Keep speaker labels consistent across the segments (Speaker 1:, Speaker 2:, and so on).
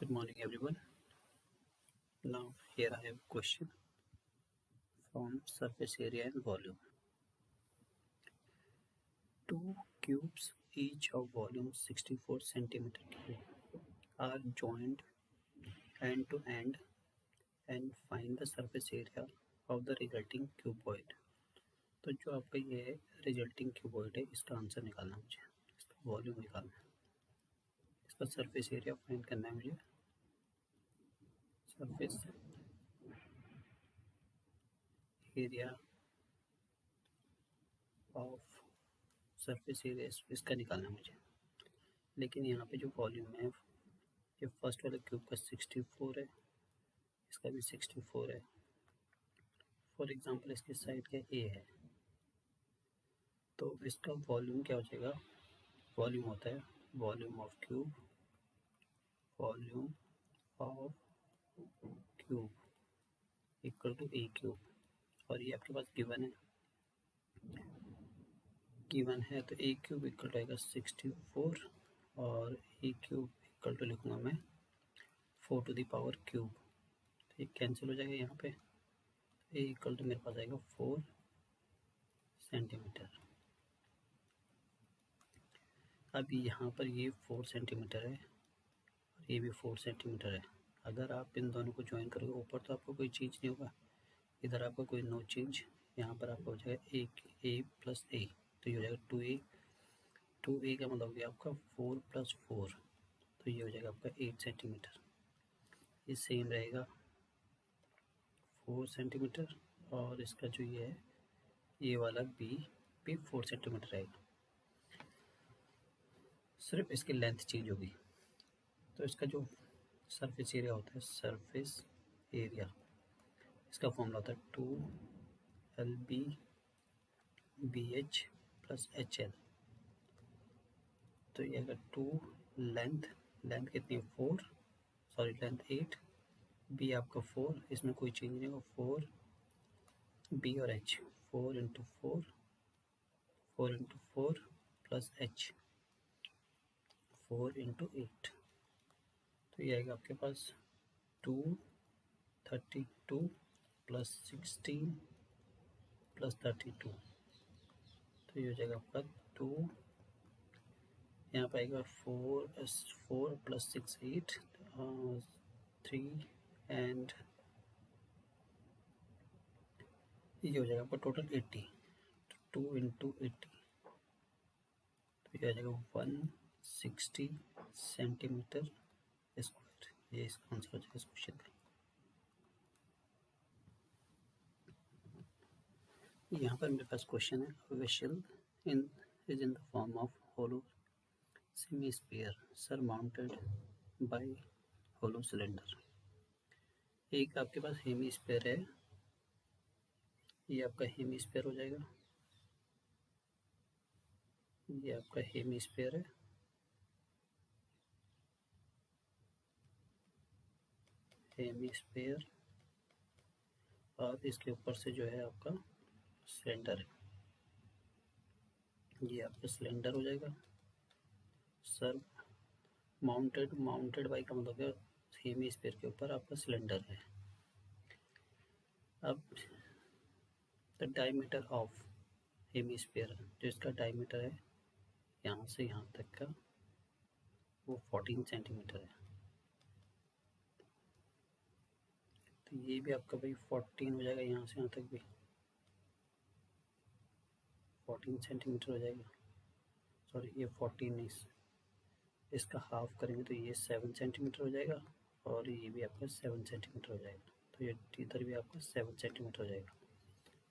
Speaker 1: Good morning, everyone. Now, here I have a question from surface area and volume. Two cubes, each of volume 64 centimeter cube, are joined end to end and find the surface area of the resulting cuboid. तो जो आपका ये है resulting cuboid है, इसका answer निकालना है मुझे, इसका वॉल्यूम निकालना है, इसका सरफेस एरिया फाइंड करना है मुझे। Surface area of surface area इसका निकालना है मुझे। लेकिन यहाँ पे जो वॉल्यूम है, ये फर्स्ट वाले क्यूब का 64 है, इसका भी 64 है। फॉर एग्जांपल इसकी साइड का ए है, तो इसका वॉल्यूम क्या हो जाएगा? वॉल्यूम होता है volume of cube, volume of cube equal to a cube. और ये आपके पास गिवन है तो ए क्यूब इक्वल टू आएगा 64 और ए क्यूब इक्वल टू लिखूँगा मैं 4 टू द पावर क्यूब। तो ये कैंसिल हो जाएगा यहाँ पे, ए इक्वल टू मेरे पास आएगा 4 सेंटीमीटर। अब यहाँ पर ये 4 सेंटीमीटर है और ये भी 4 सेंटीमीटर है। अगर आप इन दोनों को ज्वाइन करोगे ऊपर तो आपको कोई चीज़ नहीं होगा, इधर आपका कोई नो चेंज। यहाँ पर आपका हो जाएगा ए प्लस ए, तो ये हो जाएगा 2a। 2a का मतलब हो गया आपका 4 + 4, तो ये हो जाएगा आपका 8 सेंटीमीटर। ये सेम रहेगा 4 सेंटीमीटर और इसका जो ये है ये वाला बी भी 4 सेंटीमीटर रहेगा, सिर्फ इसकी लेंथ चेंज होगी। तो इसका जो सरफेस एरिया होता है, सरफेस एरिया, इसका फॉर्मूला होता है 2LB BH + HL। तो ये अगर 2 लेंथ कितनी है 4, सॉरी लेंथ 8, बी आपका 4, इसमें कोई चेंज नहीं होगा, 4 बी और एच 4 × 4 4 × 4 प्लस एच 4 × 8। तो ये आएगा आपके पास 232 + 16 + 32। तो ये हो जाएगा आपका 2, यहाँ पर आएगा 4 + 6 8 3 एंड ये हो जाएगा आपका टोटल 80, 2 × 80, तो ये आ जाएगा 160 सेंटीमीटर स्क्वायर। ये इसका आंसर हो जाएगा इस क्वेश्चन का। यहाँ पर मेरे पास क्वेश्चन है, vessel is in the form of hollow semi-sphere surmounted by hollow cylinder. एक आपके पास हेमी-स्फीयर है, ये आपका हेमी-स्फीयर हो जाएगा, ये आपका हेमी-स्फीयर है, हेमी-स्फीयर, और इसके ऊपर से जो है आपका सिलेंडर है, ये आपका सिलेंडर हो जाएगा। सर माउंटेड बाई का मतलब है हेमी-स्फीयर के ऊपर आपका सिलेंडर है। अब द डायमीटर ऑफ हेमी-स्फीयर, जो इसका डायमीटर है यहाँ से यहाँ तक का, वो 14 सेंटीमीटर है। तो ये भी आपका भाई 14 हो जाएगा, यहाँ से यहाँ तक भी 14 सेंटीमीटर हो जाएगा। सॉरी, ये 14 नहीं, इसका हाफ करेंगे तो ये 7 सेंटीमीटर हो जाएगा और ये भी आपका 7 सेंटीमीटर हो जाएगा। तो ये इधर भी आपका 7 सेंटीमीटर हो जाएगा।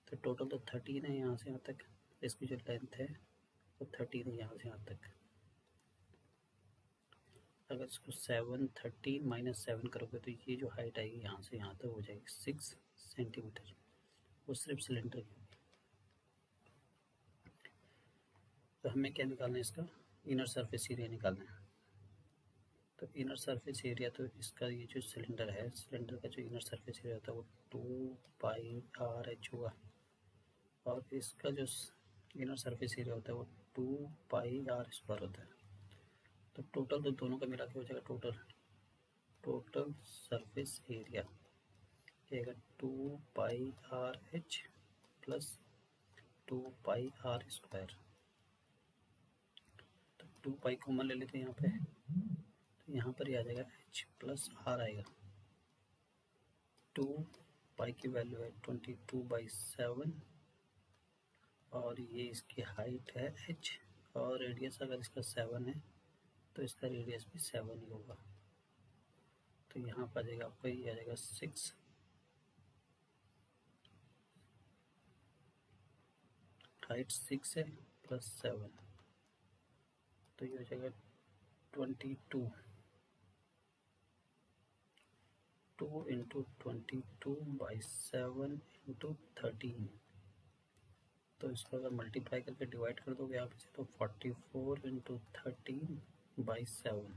Speaker 1: तो टोटल तो 13 है यहाँ से यहाँ तक, इसकी जो लेंथ है वो 13 है यहाँ से यहाँ तक। अगर इसको 13 - 7 करोगे तो ये जो हाइट आएगी यहाँ से यहाँ तक हो जाएगी 6 सेंटीमीटर, वो सिर्फ सिलेंडर की। तो हमें क्या निकालना है, इसका इनर सरफेस एरिया निकालना है। तो इनर सरफेस एरिया, तो इसका ये जो सिलेंडर है, सिलेंडर का जो इनर सरफेस एरिया होता है वो 2πRh होगा और इसका जो इनर सरफेस एरिया होता है वो 2πr² होता है। तो टोटल तो दोनों का मिला के हो जाएगा टोटल टोटल सरफेस एरिया रहेगा 2πRH प्लस 2πr²। तो 2π कॉमन ले लेते हैं यहाँ पे, तो यहाँ पर ही आ जाएगा h प्लस r आएगा। 2π की वैल्यू है 22/7 और ये इसकी हाइट है h और रेडियस अगर इसका 7 है तो इसका रेडियस भी 7 ही होगा। तो यहाँ पर आ जाएगा आपका, ये आ जाएगा 6, हाइट 6 है प्लस 7, तो ये हो जाएगा 22। 2 इंटू 22/7 इंटू 13, तो इसको अगर मल्टीप्लाई करके डिवाइड कर दोगे आप इसे तो 44 इंटू 13/7,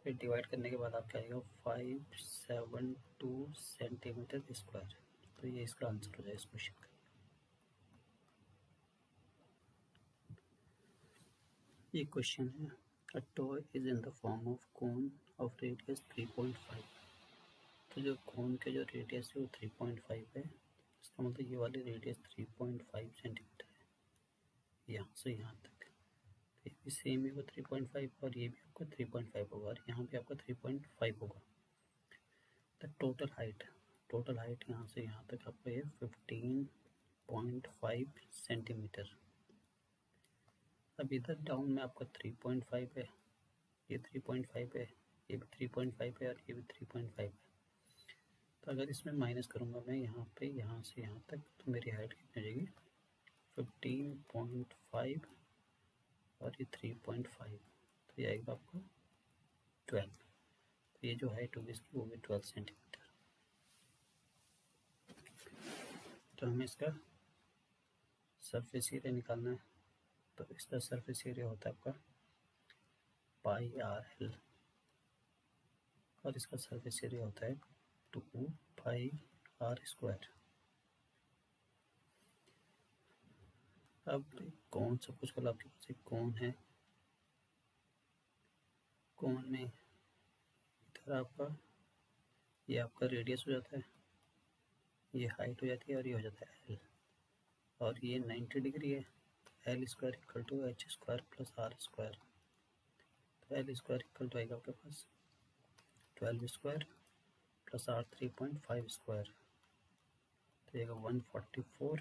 Speaker 1: फिर डिवाइड करने के बाद आपका आएगा 572 सेंटीमीटर स्क्वायर। तो ये इसका आंसर हो जाएगा इस क्वेश्चन का। ये क्वेश्चन है, a toy is in the form of cone of radius 3.5। तो जो कोन के जो रेडियस है वो 3.5 है, इसका मतलब ये वाली रेडियस 3.5 सेंटीमीटर है यहाँ से यहाँ तक। तो ये भी सेम ही वो 3.5 और ये भी आपका 3.5 होगा और यहाँ भी आपका 3.5 होगा। द टोटल हाइट यहाँ से यहाँ तक आपका ये 15.5 सेंटीमीटर। अब इधर डाउन में आपका 3.5 है, ये 3.5 है, ये भी 3.5 है और ये भी 3.5 है। तो अगर इसमें माइनस करूँगा मैं यहाँ पे, यहाँ से यहाँ तक, तो मेरी हाइट कितनी हो जाएगी 15.5 और ये 3.5, तो ये आएगा आपका 12। तो ये जो हाइट होगी इसकी वो भी 12 सेंटीमीटर। तो हमें इसका सरफेस एरिया निकालना है, तो इसका सरफेस एरिया होता है आपका πRL और इसका सरफेस एरिया होता है 2πr²। अब कौन सपोज कर आपके पास एक कोन है, कोन में इधर आपका ये आपका रेडियस हो जाता है, ये हाइट हो जाती है और ये हो जाता है एल, और ये 90 डिग्री है। L square equal to H square plus R square. तो एल स्क्वायर इक्वल टू आएगा आपके पास 12 स्क्वायर प्लस आर 3.5 स्क्वायर, तो आएगा 144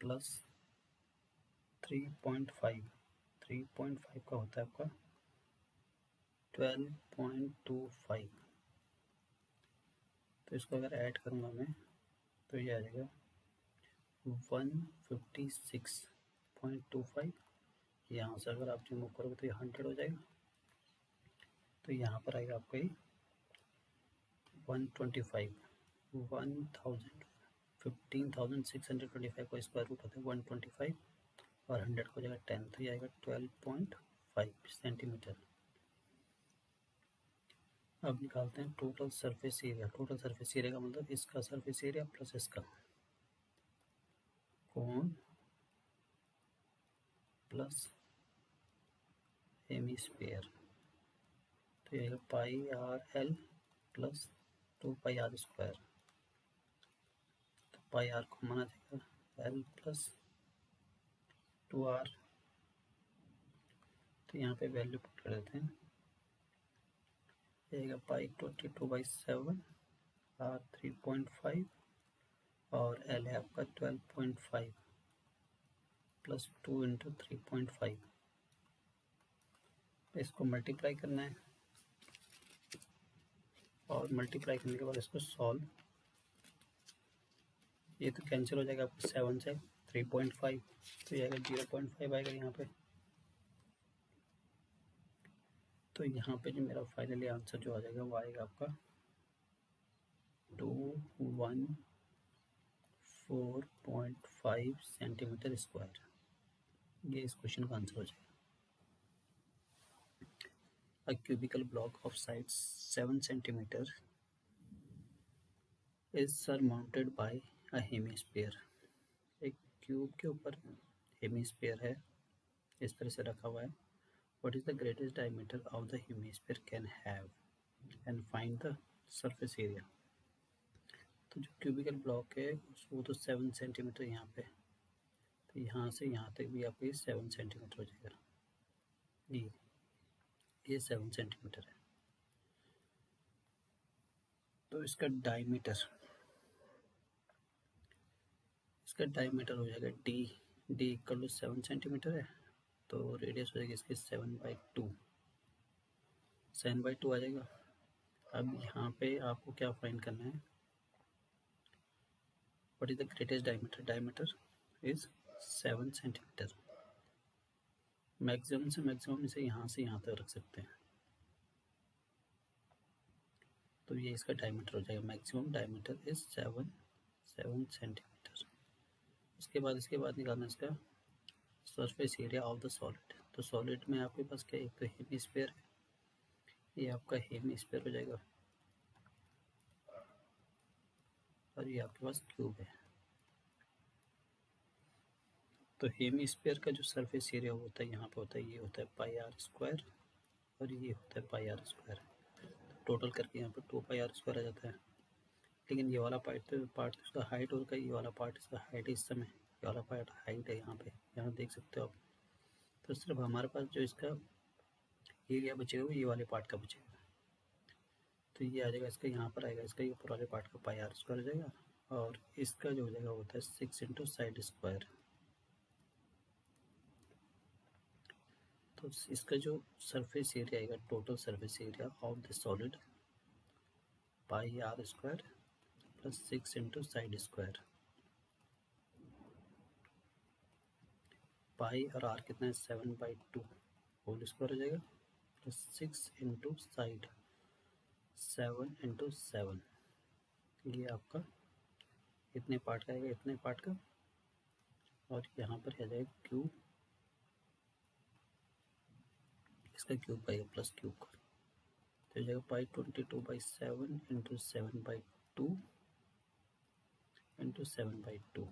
Speaker 1: प्लस 3.5 का होता है आपका 12.25। तो इसको अगर ऐड करूँगा मैं तो ये आ जाएगा 156.25। यहाँ से अगर आप रिमूव करोगे तो ये 100 हो जाएगा, तो यहाँ पर आएगा आपका ये 125, 15,625 का स्क्वायर रूट होता है 125 और 100 को जाएगा 10, तो ये आएगा 12.5 सेंटीमीटर। अब निकालते हैं total surface area. Total surface area का मतलब इसका सरफेस एरिया प्लस इसका कोन प्लस हेमिस्फीयर, तो ये πRL प्लस 2πr²। तो πr को माना जाएगा L प्लस 2r, तो यहाँ पे वैल्यू पुट कर देते हैं, आएगा π22/7, r 3.5 और L है आपका 12.5 प्लस 2 इंटू 3.5। इसको मल्टीप्लाई करना है और मल्टीप्लाई करने के बाद इसको सॉल्व, ये तो कैंसिल हो जाएगा आपको 7 से 3.5, तो ये आएगा 0.5 आएगा यहाँ पे। तो यहाँ पे जो मेरा फाइनली आंसर जो आ जाएगा वो आएगा आपका 214.5 सेंटीमीटर स्क्वायर। ये इस क्वेश्चन का आंसर हो जाएगा। A cubical block of size 7 centimeter is surmounted by a hemisphere। एक क्यूब के ऊपर हेमिस्फीयर है, इस तरह से रखा हुआ है। What is the greatest diameter of the hemisphere can have? And find the surface area. तो जो क्यूबिकल ब्लॉक है वो तो 7 सेंटीमीटर यहाँ पे, तो यहाँ से यहाँ तक भी आपको ये 7 सेंटीमीटर हो जाएगा। ये 7 सेंटीमीटर है। तो इसका डायमीटर हो जाएगा डी इक्वल टू 7 सेंटीमीटर है, तो रेडियस हो जाएगी इसकी 7/2 आ जाएगा। अब यहाँ पे आपको क्या फाइंड करना है, what is the greatest diameter is 7 centimetre. Maximum से मैक्सिमम इसे यहाँ से यहाँ तक रख सकते हैं, तो ये इसका डायमीटर हो जाएगा। Maximum diameter is 7 centimetre. उसके बाद निकालना इसका surface area of the solid. तो सॉलिड में आपके पास क्या, एक तो हेमिस्फीयर है, ये आपका हेमिस्फीयर हो जाएगा, और ये आपके पास क्यूब है। तो हेमिस्फीयर का जो सरफेस एरिया होता है यहाँ पे होता है, ये होता है πr², और ये होता है πr²। टोटल करके यहाँ पे 2πr² आ जाता है। लेकिन ये वाला पार्ट इसका हाइट होगा, ये वाला पार्ट इसका हाइट है इस समय, ये वाला पार्ट हाइट है यहाँ पे, यहाँ देख सकते हो आप। तो सिर्फ हमारे पास जो इसका एरिया बचेगा वो ये वाले पार्ट का बचेगा। तो ये आ जाएगा इसका, यहाँ पर आएगा इसका, ये पुराने पार्ट का πr² हो जाएगा, और इसका जो हो जाएगा होता है 6 इंटू साइड स्क्वायर। तो इसका जो सरफेस एरिया आएगा, total surface area of the solid πr² plus 6 into side square. Pi और आर कितना है, 7/2 होल स्क्वायर हो जाएगा, प्लस 6 इंटू साइड 7 इंटू 7। ये आपका इतने पार्ट का आएगा, इतने पार्ट का, और यहाँ पर आ जाएगा क्यूब, इसका क्यूब आएगा प्लस क्यूब का, तो हो जाएगा π22/7 इंटू 7/2 इंटू 7/2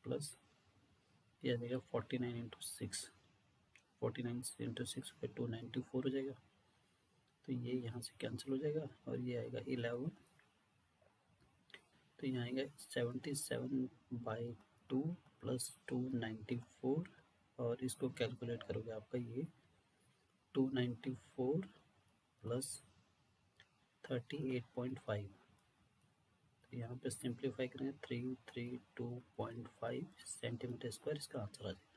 Speaker 1: प्लस ये आ जाएगा 49 इंटू 6, 49 इंटू 6 पे 294 हो जाएगा। तो ये यहाँ से कैंसिल हो जाएगा, और ये आएगा 11, तो यहाँ आएगा 77/2 प्लस 294, और इसको कैलकुलेट करोगे आपका ये 294 प्लस 38.5, तो यहाँ पे सिंप्लीफाई करेंगे 332.5 सेंटीमीटर स्क्वायर इसका आंसर आ जाएगा।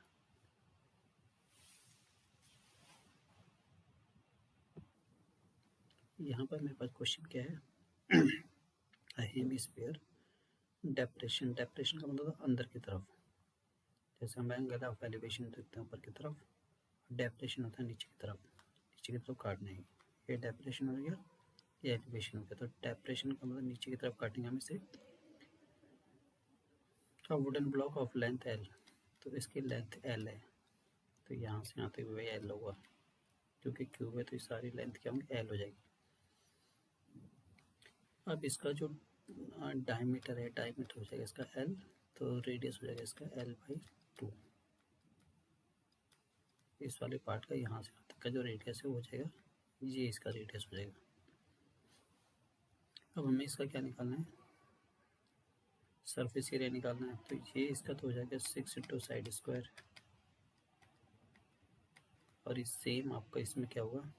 Speaker 1: यहाँ पर मेरे पास क्वेश्चन क्या है, हेमिस्फीयर डेप्रेशन का मतलब अंदर की तरफ, जैसे हम एंगल ऑफ एलिवेशन देखते हैं ऊपर की तरफ, डेप्रेशन होता है नीचे की तरफ काटने की। ये डेप्रेशन हो गया, ये एलिवेशन हो गया। तो डेप्रेशन का मतलब नीचे की तरफ काटेंगे हम इसे। Wooden block of length L, तो इसकी लेंथ L है, तो यहाँ से यहाँ तक भी वही L होगा, क्योंकि क्यूब है तो ये सारी लेंथ क्या होंगी, L हो जाएगी। अब इसका जो डायमीटर है, डायमीटर हो जाएगा इसका L, तो रेडियस हो जाएगा इसका L/2। इस वाले पार्ट का यहाँ से यहाँ तक का जो रेडियस है वो हो जाएगा, ये इसका रेडियस हो जाएगा। अब हमें इसका क्या निकालना है, सरफेस एरिया निकालना है। तो ये इसका तो हो जाएगा 6 इंटू साइड स्क्वायर, और इस सेम आपका इसमें क्या होगा,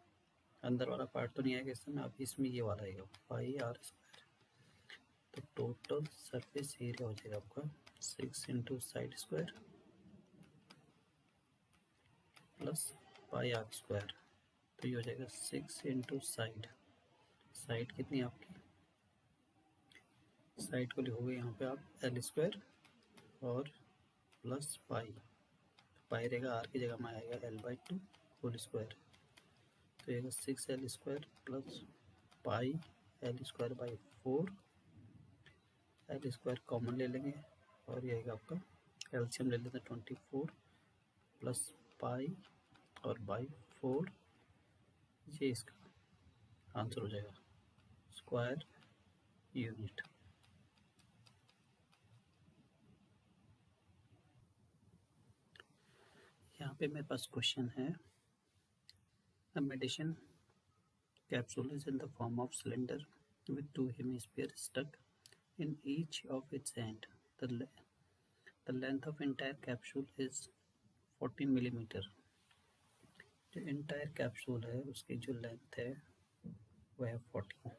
Speaker 1: अंदर वाला पार्ट तो नहीं आएगा इसमें, अब इसमें ये वाला आएगा πr²। तो टोटल सरफेस एरिया हो जाएगा आपका 6 into side square plus πr², तो ये हो जाएगा 6 इंटू साइड कितनी आपकी, साइड को लिखोगे यहाँ पे आप L² और प्लस पाई रहेगा, आर की जगह में आएगा L/2 होल स्क्वायर, तो ये 6L² plus πL²/4, L² common ले लेंगे, और ये आएगा आपका एलसीएम ले लेते हैं 24 प्लस पाई और बाई 4, ये इसका आंसर हो जाएगा स्क्वायर यूनिट। यहाँ पे मेरे पास क्वेश्चन है, medicine Capsule is in the form of cylinder with two hemispheres stuck in each of its end. The length of entire capsule is 14 millimeter. जो entire capsule है उसकी जो length है वह है 14,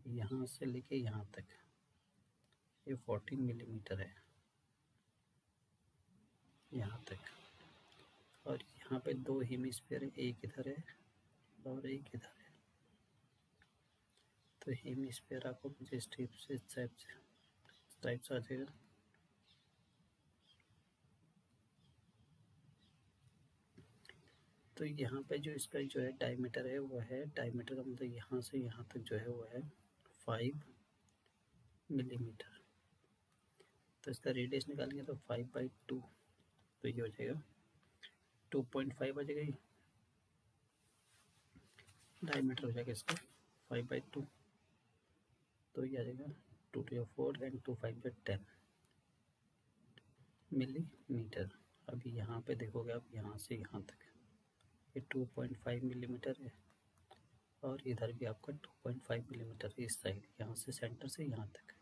Speaker 1: यहाँ से लेके यहाँ तक ये 14 मिलीमीटर है यहाँ तक, और यहाँ पे दो हेमिस्फीयर है, एक इधर है और एक इधर है। तो हेमिस्फीयर आपको कुछ इस टाइप से आ जाएगा। तो यहाँ पे जो इसका जो है डायमीटर है वो है, डायमीटर का मतलब यहाँ से यहाँ तक जो है वो है 5 मिलीमीटर। तो इसका रेडियस निकालेंगे तो 5/2, तो ये हो जाएगा 2.5 आ जाएगा। डायमीटर हो जाएगा इसका 5/2, तो ये आ जाएगा 2 to 4 and 2 5 10 मिलीमीटर। अभी यहाँ पे देखोगे आप यहाँ से यहाँ तक ये 2.5 मिलीमीटर है, और इधर भी आपका 2.5 मिलीमीटर इस साइड, यहाँ से सेंटर से यहाँ तक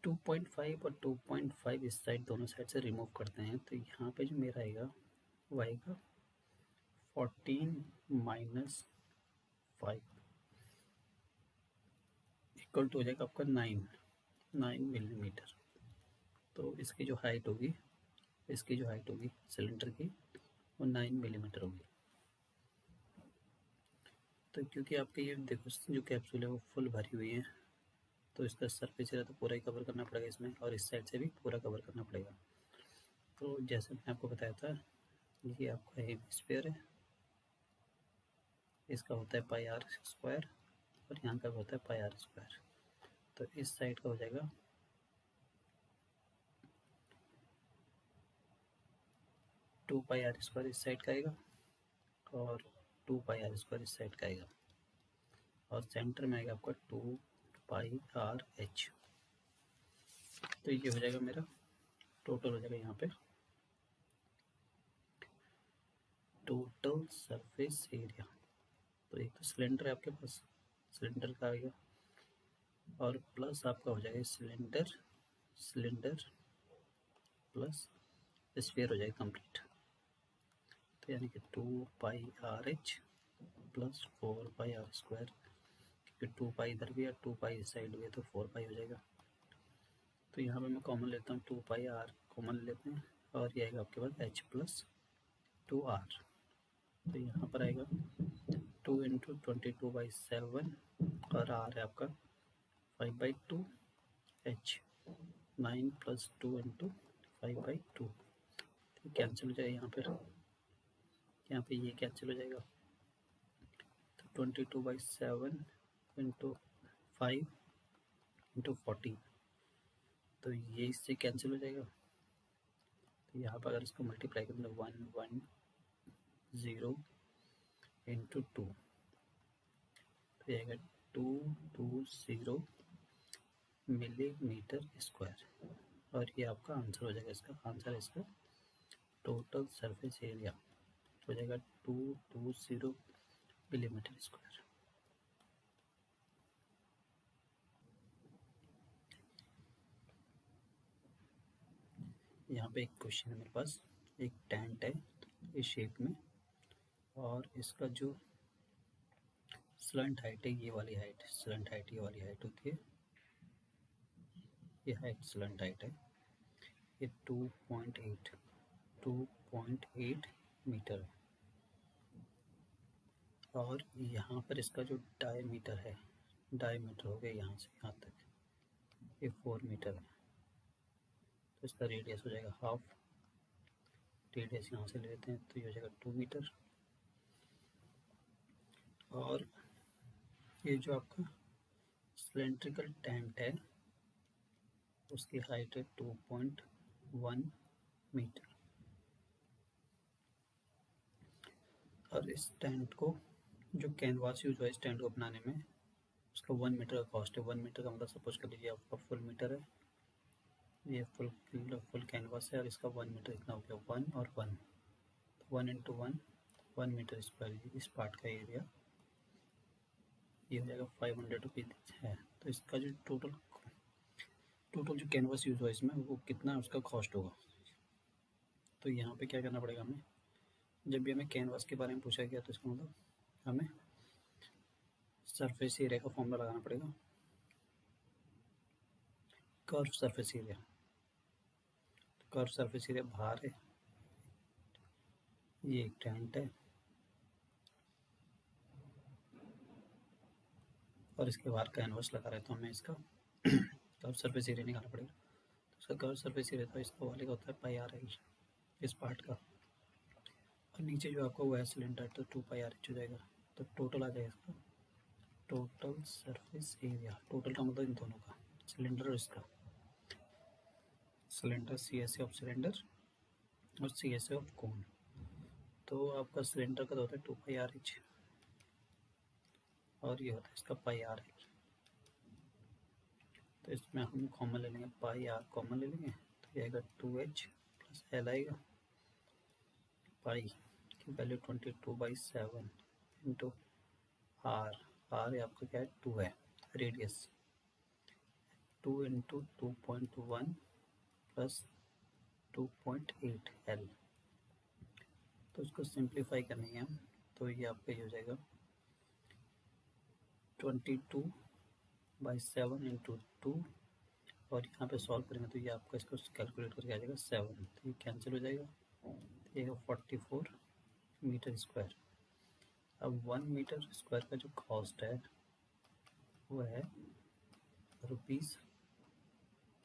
Speaker 1: 2.5 और 2.5 इस साइड, दोनों साइड से रिमूव करते हैं तो यहाँ पे जो मेरा आएगा वो आएगा 14 माइनस 5 इक्वल टू हो जाएगा आपका 9 मिलीमीटर। तो इसकी जो हाइट होगी सिलेंडर की वो 9 मिलीमीटर होगी। तो क्योंकि आपके ये देखो जो कैप्सूल है वो फुल भरी हुई है, तो इसका सरफेस एरिया तो पूरा ही कवर करना पड़ेगा इसमें, और इस साइड से भी पूरा कवर करना पड़ेगा। तो जैसे मैंने आपको बताया था, ये आपका हेमिस्फीयर है, इसका होता है पाई आर स्क्वायर, और यहाँ का होता है पाई आर स्क्वायर। तो इस साइड का हो जाएगा 2 पाई आर स्क्वायर इस साइड का आएगा, और 2 पाई आर स्क्वायर इस साइड का आएगा, और सेंटर में आएगा आपका 2 पाई आर एच। तो ये हो जाएगा मेरा टोटल हो जाएगा यहाँ पे टोटल सरफेस एरिया। तो एक तो सिलेंडर है आपके पास, सिलेंडर का आएगा, और प्लस आपका हो जाएगा सिलेंडर प्लस स्फीयर हो जाएगा कंप्लीट। तो यानी कि 2 pi r h plus 4 pi r square, क्योंकि 2 पाई इधर भी है 2 पाई इस साइड भी है तो 4 पाई हो जाएगा। तो यहाँ पे मैं कॉमन लेता हूँ, 2 पाई आर कॉमन लेते हैं, और ये आएगा आपके पास एच प्लस 2 आर। तो यहाँ पर आएगा 2 इंटू 22/7, और आर है आपका 5/2 एच, 9 प्लस 2 इंटू 5/2। तो कैंसिल हो जाएगा यहाँ पे ये कैंसिल हो जाएगा। तो 22/7 इंटू 5 इंटू 14, तो ये इससे कैंसिल हो जाएगा। तो यहाँ पर अगर इसको मल्टीप्लाई करें तो 110 इंटू 2, तो आएगा 220 मिलीमीटर स्क्वायर, और ये आपका आंसर हो जाएगा। इसका आंसर है इसका टोटल सरफेस एरिया हो जाएगा 220 मिलीमीटर स्क्वायर। यहाँ पे एक क्वेश्चन है मेरे पास, एक टेंट है इस शेप में, और इसका जो स्लंट हाइट है ये वाली हाइट, स्लंट हाइट ये वाली हाइट होती है, ये हाइट स्लंट हाइट है, ये 2.8 मीटर है, और यहाँ पर इसका जो डायमीटर है, डायमीटर हो गया यहाँ से यहाँ तक, ये 4 मीटर है। तो इसका रेडियस हो जाएगा हाफ, रेडियस यहाँ से लेते हैं तो ये हो जाएगा 2 मीटर, और ये जो आपका सिलेंड्रिकल टेंट है उसकी हाइट है 2.1 मीटर, और इस टेंट को जो कैनवास यूज हुआ है इस टेंट को बनाने में उसका 1 मीटर का कॉस्ट है। 1 मीटर का मतलब सपोज कर लीजिए आपका फुल मीटर है, ये फुल कैनवास है, और इसका 1 मीटर इतना हो गया 1 और 1, तो 1 इंटू 1 मीटर स्क्वायर इस पार्ट का एरिया ये हो जाएगा 500 रुपीज़ है। तो इसका जो टोटल जो कैनवास यूज़ हुआ इसमें वो कितना उसका कॉस्ट होगा। तो यहाँ पे क्या करना पड़ेगा हमें, जब भी हमें कैनवास के बारे में पूछा गया तो इसका मतलब हमें सरफेस एरिया का फॉर्मूला लगाना पड़ेगा, curve surface area. Curve surface area बाहर है, ये एक टेंट है और इसके बाहर कैनवास लगा रहे तो हमें इसका कर्व सरफेस एरिया निकालना पड़ेगा। तो इसका कर्व सरफेस एरिया तो इसका वाले का होता है पाई आर एल इस पार्ट का, और नीचे जो आपका वो है सिलेंडर तो 2 पाई आर एच हो जाएगा। तो टोटल आ जाएगा इसका टोटल सरफेस एरिया, टोटल का मतलब इन दोनों का, सिलेंडर और इसका, cylinder C S A of cylinder और C S A of cone. तो आपका सिलेंडर का तो होता है 2 पाई आर एच और ये होता है इसका पाई आर एल। तो इसमें हम कॉमन ले लेंगे, पाई आर कॉमन ले लेंगे तो ये आएगा 2h प्लस एल आएगा, पाई की वैल्यू 22/7 इंटू आर, आर आपका क्या है 2 है, रेडियस 2 इंटू 2.1 प्लस 2.8 एल। तो उसको सिंप्लीफाई करेंगे हम तो ये आपका ये हो जाएगा 22/7 इंटू 2 और यहाँ पे सॉल्व करेंगे तो ये आपका इसको कैलकुलेट करके आ जाएगा 7, तो ये कैंसिल हो जाएगा, ये 44 मीटर स्क्वायर। अब 1 मीटर स्क्वायर का जो कॉस्ट है वो है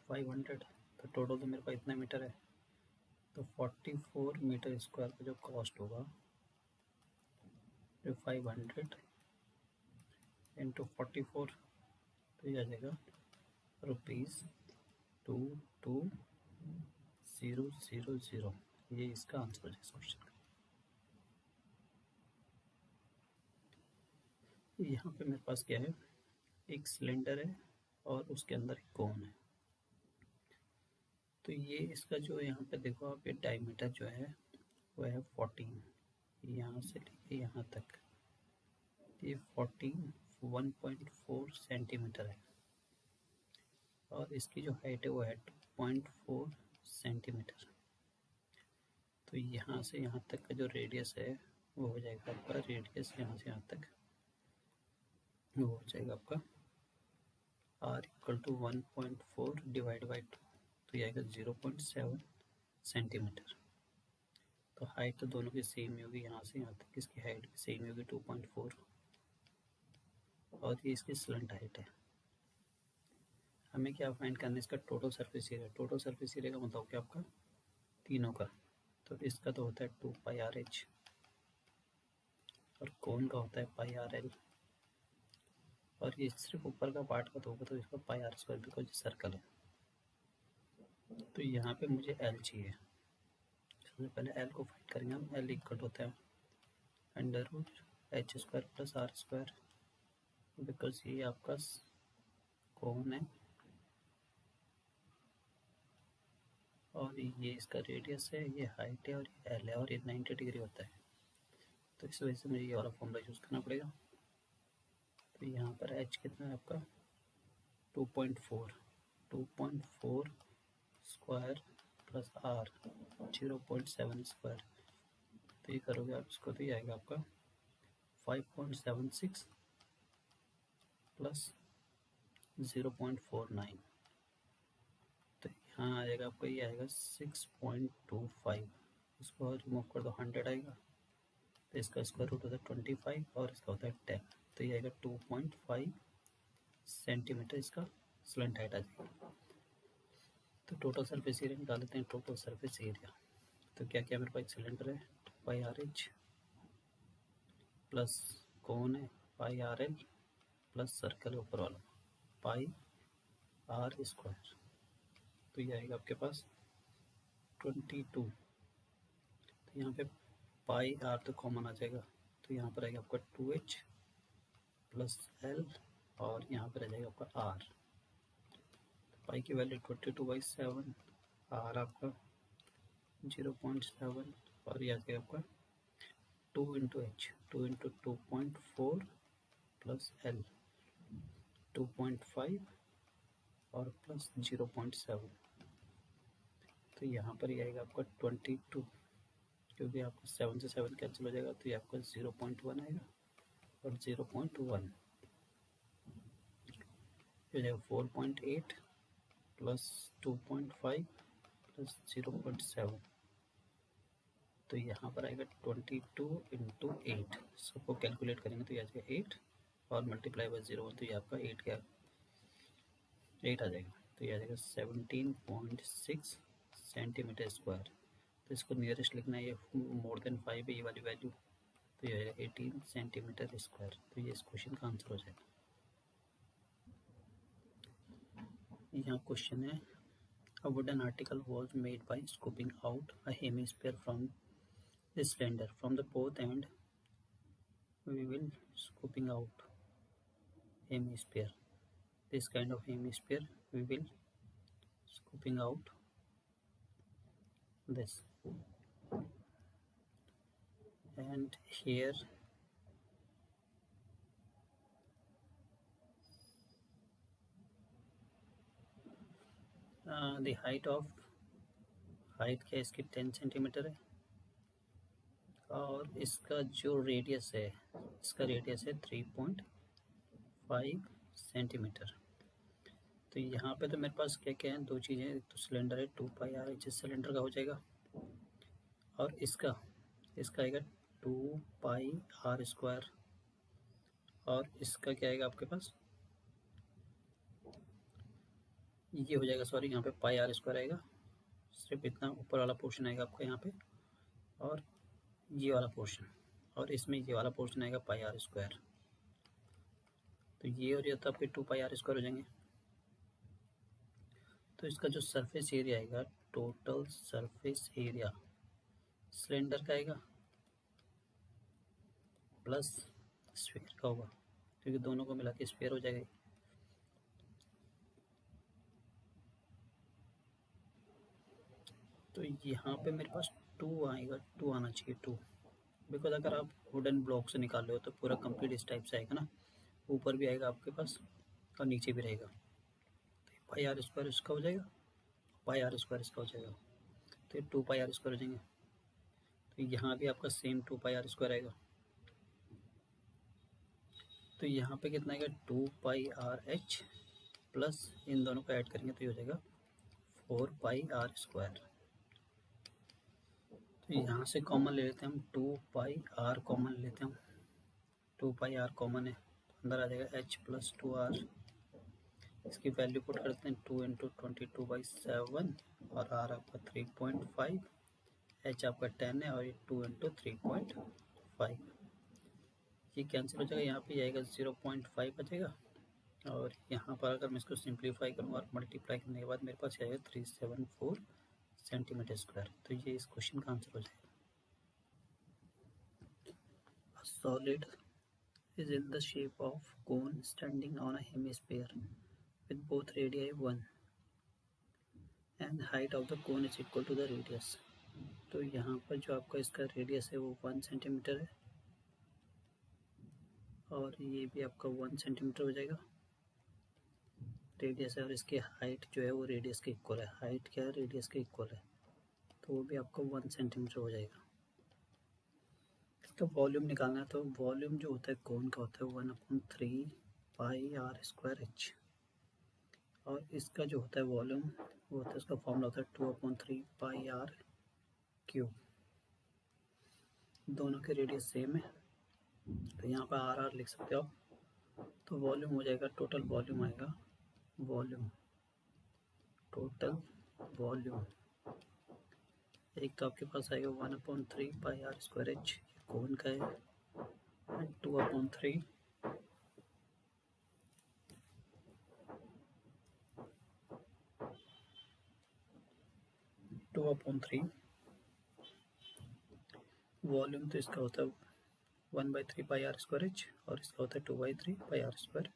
Speaker 1: ₹500। तो टोटल तो मेरे पास इतना मीटर है, तो 44 मीटर स्क्वायर का जो कॉस्ट होगा जो 500 इंटू 44 तो ये आ जाएगा ₹22,000। ये इसका आंसर है इस क्वेश्चन का। यहाँ पे मेरे पास क्या है, एक सिलेंडर है और उसके अंदर एक कोन है। तो ये इसका जो यहाँ पे देखो आप, ये डायमीटर जो है वो है 14, यहाँ से लेके यहाँ तक ये 1.4 सेंटीमीटर है और इसकी जो हाइट है वो है 2.4 सेंटीमीटर। तो यहाँ से यहाँ तक का जो रेडियस है वो हो जाएगा आपका, रेडियस यहाँ से यहाँ तक वो हो जाएगा आपका r equal to 1.4 divide by 2 तो ये आएगा 0.7 सेंटीमीटर। तो हाइट तो दोनों की सेम ही होगी, यहाँ से यहाँ तक इसकी हाइट भी सेम ही होगी 2.4 और ये इसकी स्लंट हाइट है। हमें क्या फाइंड करना है, इसका total surface area. Total surface area का मतलब क्या आपका तीनों का, तो इसका तो होता है 2 पाई आर एच और कोन का होता है पाई आर एल और ये सिर्फ ऊपर का पार्ट का तो होगा तो इसका पाई आर स्क्वायर बिकॉज ये सर्कल है। तो यहाँ पे मुझे एल चाहिए, सबसे पहले एल को फाइंड करेंगे हम। एल इक्वल होता है √h² plus R square, because ये आपका कोन है और ये इसका रेडियस है, ये हाइट है और ये एल है और ये 90 डिग्री होता है। तो इस वजह से मुझे ये वाला फॉर्मूला यूज़ करना पड़ेगा। तो यहाँ पर h कितना है आपका 2.4 स्क्वायर प्लस आर 0.7 स्क्वायर। तो ये करोगे आप इसको तो ये आएगा आपका 5.76 प्लस 0.49। तो यहाँ आ जाएगा आपका, ये आएगा 6.25। इसको रिमूव कर दो 100 आएगा, तो इसका स्क्वायर रूट होता है 25 और इसका होता है 10। तो ये आएगा 2.5 सेंटीमीटर इसका स्लंट हाइट आ जाएगा। तो टोटल सरफेस एरिया निकाल लेते हैं। टोटल सरफेस एरिया तो क्या क्या मेरे पास सिलेंडर है 2 पाई आर एच प्लस कोन है pi R L plus circle है ऊपर वाला पाई आर स्क्वायर। तो ये आएगा आपके पास 22। तो यहाँ पे पाई आर तो कॉमन आ जाएगा, तो यहाँ पर आएगा आपका 2h प्लस एल और यहाँ पर आ जाएगा आपका आर। पाई की वैल्यू 22/7, आर आपका 0.7 और यह आ जाएगा आपका 2 into H, 2 into 2.4 plus L 2.5 और प्लस 0.7, तो यहाँ पर ये आएगा आपका 22, क्योंकि आपका 7 से 7 कैंसिल हो जाएगा, तो ये आपका 0.1 आएगा और 0.1 हो जाएगा 4.8 प्लस 2.5 प्लस 0.7, तो यहाँ पर आएगा 22 इंटू 8, सबको कैलकुलेट करेंगे तो ये आ जाएगा 8 और मल्टीप्लाई बाय 0.1, तो ये आपका 8 आ जाएगा, तो ये आ जाएगा 17.6 सेंटीमीटर स्क्वायर। तो इसको नियरेस्ट लिखना है, ये मोर देन 5 है ये वाली वैल्यू, तो ये आएगा 18 सेंटीमीटर स्क्वायर। तो ये इस क्वेश्चन का आंसर हो जाएगा। यहाँ क्वेश्चन है, a wooden article was made by scooping out a hemisphere from the cylinder from the both end. We will scooping out hemisphere, this kind of hemisphere we will scooping out this, and here the height क्या है इसकी 10 centimetre है, और इसका जो radius है, इसका radius है 3.5 सेंटीमीटर। तो यहाँ पे तो मेरे पास क्या क्या है, दो चीज़ें, एक तो सिलेंडर है 2 पाई आर एच, सिलेंडर का हो जाएगा, और इसका आएगा 2 पाई आर स्क्वायर, और इसका क्या आएगा आपके पास, ये हो जाएगा, सॉरी यहाँ पे पाई आर स्क्वायर आएगा, सिर्फ इतना ऊपर वाला पोर्शन आएगा आपका यहाँ पे, और ये वाला पोर्शन, और इसमें ये वाला पोर्शन आएगा पाई आर स्क्वायर, तो ये और ये तो आपके 2 पाई आर स्क्वायर हो जाएंगे। तो इसका जो सरफेस एरिया आएगा, टोटल सरफेस एरिया सिलेंडर का आएगा प्लस स्फीयर का होगा, क्योंकि दोनों को मिला के स्फीयर हो जाएगा। तो यहाँ पे मेरे पास 2 आएगा, 2 आना चाहिए 2, बिकॉज अगर आप वुडन ब्लॉक से निकाल रहे हो तो पूरा कंप्लीट इस टाइप से आएगा ना, ऊपर भी आएगा आपके पास और नीचे भी रहेगा, तो पाई आर स्क्वायर इसका हो जाएगा, पाई आर स्क्वायर इसका हो जाएगा, तो ये 2 पाई आर स्क्वायर हो जाएंगे। तो यहाँ भी आपका सेम 2 पाई आर स्क्वायर आएगा, तो यहाँ पे कितना आएगा 2 पाई आर एच प्लस इन दोनों को ऐड करेंगे तो ये हो जाएगा 4 पाई आर स्क्वायर। तो यहाँ से कॉमन ले लेते हैं हम, 2 पाई आर कॉमन लेते हैं, 2 पाई आर कॉमन है, तो अंदर आ जाएगा एच प्लस 2 आर, इसकी वैल्यू पुट करते हैं 2 इंटू 22/7 और आर आपका 3.5, एच आपका 10 है और ये 2 इंटू 3.5, ये कैंसिल हो जाएगा, यहाँ पे आएगा 0.5 बचेगा, और यहाँ पर अगर मैं इसको सिंप्लीफाई करूँ और मल्टीप्लाई करने के बाद मेरे पास आएगा 374 सेंटीमीटर स्क्वायर। तो ये इस क्वेश्चन का आंसर हो जाएगा। A solid is in the shape of cone standing on a hemisphere with both radii 1 and height of the cone is equal to the radius। तो यहाँ पर जो आपका इसका रेडियस है वो 1 सेंटीमीटर है, और ये भी आपका 1 सेंटीमीटर हो जाएगा रेडियस है, और इसकी हाइट जो है वो रेडियस के इक्वल है, हाइट क्या है रेडियस के इक्वल है, तो वो भी आपका 1 सेंटीमीटर हो जाएगा। इसका वॉल्यूम निकालना है, तो वॉल्यूम जो होता है कोन का होता है 1/3 पाई आर स्क्वायर एच, और इसका जो होता है वॉल्यूम वो होता है, इसका फॉर्मूला होता है 2/3 पाई आर क्यूब, दोनों के रेडियस सेम है, तो यहाँ पर आर आर लिख सकते हो आप। तो वॉल्यूम हो जाएगा, टोटल वॉल्यूम आएगा, वॉल्यूम टोटल वॉल्यूम एक तो आपके पास आएगा 1/3 पाई आर स्क्वायर एच, कोन का है, एंड 2/3 वॉल्यूम, तो इसका होता है 1/3 पाई आर स्क्वायर एच, और इसका होता है 2/3 pi r square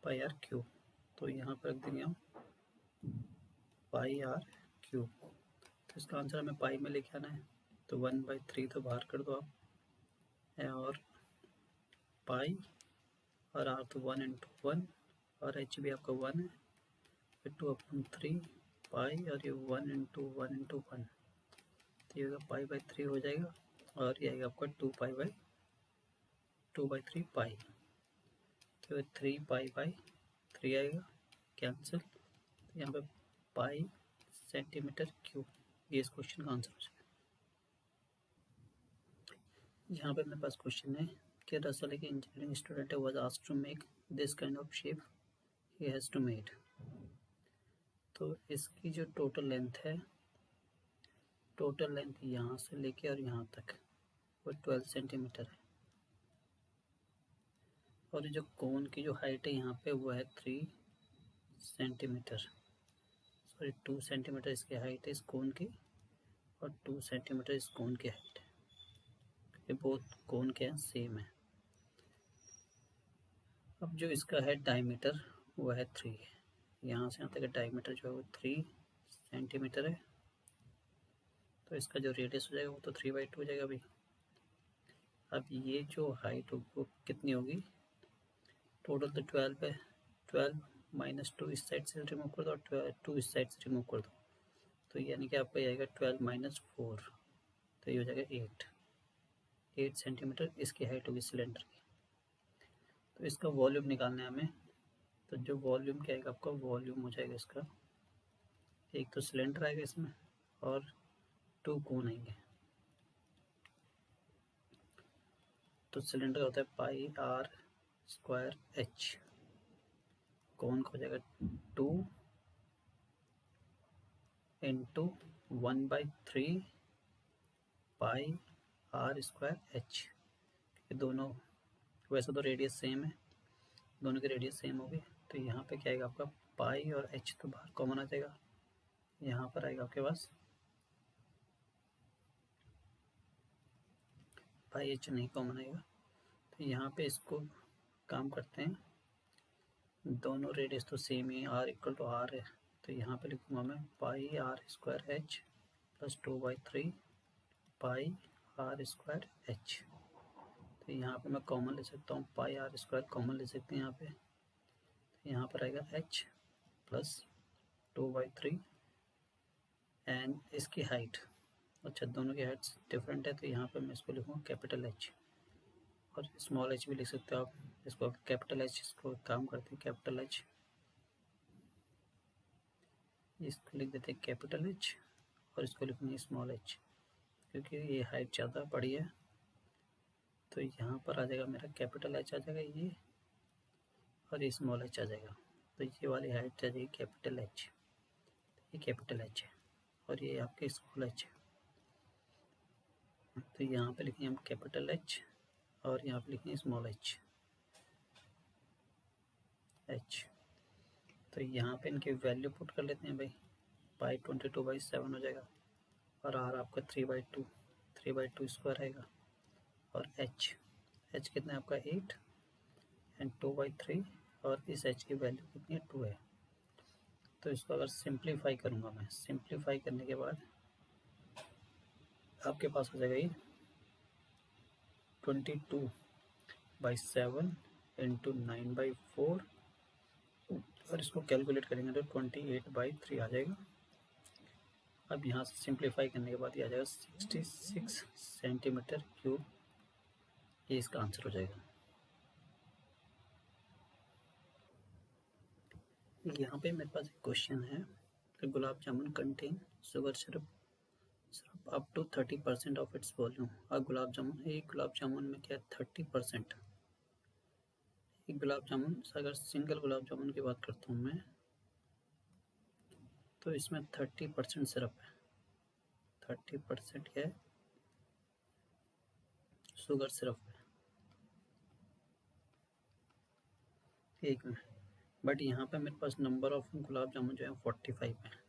Speaker 1: pi r cube, तो यहाँ पर रख देंगे हम पाई आर क्यूब। तो इसका आंसर हमें पाई में लेके आना है, तो 1/3 तो बाहर कर दो आप, और पाई और आर तो 1/1 और एच भी आपका 1 है, फिर 2/3 पाई और ये 1/1/1, तो ये होगा पाई/3 हो जाएगा और ये आएगा आपका 2/3 पाई, तो 3 पाई/3 आएगा कैंसिल, तो यहाँ पे पाई सेंटीमीटर क्यूब, ये इस क्वेश्चन का आंसर हो जाएगा। यहाँ पे मेरे पास क्वेश्चन है कि रसल एक engineering student was asked to make this kind of shape he has to made, तो इसकी जो टोटल लेंथ है, टोटल लेंथ यहाँ से लेके और यहाँ तक वो 12 सेंटीमीटर है, और जो कोन की जो हाइट है यहाँ पे वो है 3 सेंटीमीटर, सॉरी 2 सेंटीमीटर इसकी हाइट है इस कोन की, और 2 सेंटीमीटर इस कोन की हाइट है, ये बहुत कोन के हैं सेम है। अब जो इसका है डायमीटर वो है 3, यहाँ से यहाँ तक डायमीटर जो है वो 3 सेंटीमीटर है, तो इसका जो रेडियस हो जाएगा वो तो 3/2 हो जाएगा भाई। अब ये जो हाइट होगी वो कितनी होगी, टोटल तो 12 है, 12 - 2 इस साइड से रिमूव कर दो और 2 इस साइड से रिमूव कर दो, तो यानी कि आपका आएगा 12 - 4, तो ये हो जाएगा 8 सेंटीमीटर इसकी हाइट होगी सिलेंडर की। तो इसका वॉल्यूम निकालना है हमें, तो जो वॉल्यूम क्या आएगा आपका, वॉल्यूम हो जाएगा इसका, एक तो सिलेंडर आएगा इसमें और 2 कोन आएंगे, तो सिलेंडर होता है πr²h, कोन का हो जाएगा 2 × 1/3 πr²h, ये दोनों वैसे तो रेडियस सेम है, दोनों की रेडियस सेम होगी, तो यहाँ पे क्या आएगा आपका पाई और h तो बाहर कॉमन आ जाएगा, यहाँ पर आएगा आपके पास पाई h नहीं कॉमन आएगा, तो यहाँ पे इसको काम करते हैं, दोनों रेडियस तो सेम ही r = r है, तो यहाँ पे लिखूँगा मैं πr² + 2/3 πr²h, तो यहाँ पे मैं कॉमन ले सकता हूँ, πr² कॉमन ले सकते हैं यहाँ पे, तो यहाँ पर आएगा h + 2/3 एंड इसकी हाइट, अच्छा दोनों की हाइट्स डिफरेंट है, तो यहाँ पे मैं इसको लिखूँगा कैपिटल H, और स्मॉल h भी लिख सकते हो आप, इसको कैपिटल H, इसको काम करते हैं कैपिटल H, इसको लिख देते हैं कैपिटल H और इसको लिखेंगे स्मॉल h, क्योंकि ये हाइट ज़्यादा बड़ी है, तो यहाँ पर आ जाएगा मेरा कैपिटल H आ जाएगा ये, और ये स्मॉल h आ जाएगा, तो ये वाली हाइट आ जाएगी कैपिटल H, ये कैपिटल H है और ये आपके स्मॉल h है, तो यहाँ पे लिखेंगे हम कैपिटल H और यहाँ पे लिखेंगे स्मॉल h, तो यहाँ पे इनकी वैल्यू पुट कर लेते हैं भाई, पाई 22/7 हो जाएगा, और r आपका 3/2 आएगा, और h कितना है आपका 8 एंड 2/3, और इस h की वैल्यू कितनी है 2 है, तो इसको अगर सिंप्लीफाई करूँगा मैं, सिंप्लीफाई करने के बाद आपके पास हो जाएगा ये 22/7 × 9/4, और इसको कैलकुलेट करेंगे तो 28/3 आ जाएगा। अब यहाँ से सिंप्लीफाई करने के बाद ये आ जाएगा 66 सेंटीमीटर क्यूब, ये इसका आंसर हो जाएगा। यहाँ पे मेरे पास एक क्वेश्चन है कि gulab jamun contain sugar syrup up to 30% of its volume, और गुलाब जामुन, एक गुलाब जामुन में क्या है 30%, एक गुलाब जामुन, अगर सिंगल गुलाब जामुन की बात करता हूँ मैं, तो इसमें 30% सिरप है, 30% क्या है शुगर सिरप है, ठीक है, बट यहाँ पे मेरे पास नंबर ऑफ गुलाब जामुन जो है 45 है,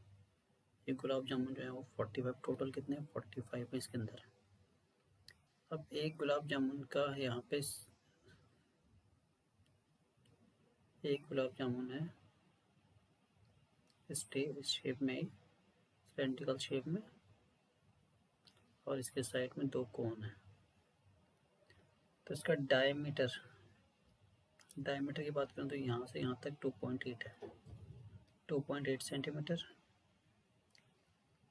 Speaker 1: ये गुलाब जामुन जो है वो 45, टोटल कितने 45 है इसके अंदर। अब एक गुलाब जामुन का यहाँ पे एक गुलाब जामुन है इस शेप में, सिलेंड्रिकल शेप में, और इसके साइड में 2 कोन है, तो इसका डायमीटर डायमीटर की बात करूँ तो यहाँ से यहाँ तक 2.8 है, 2.8 सेंटीमीटर।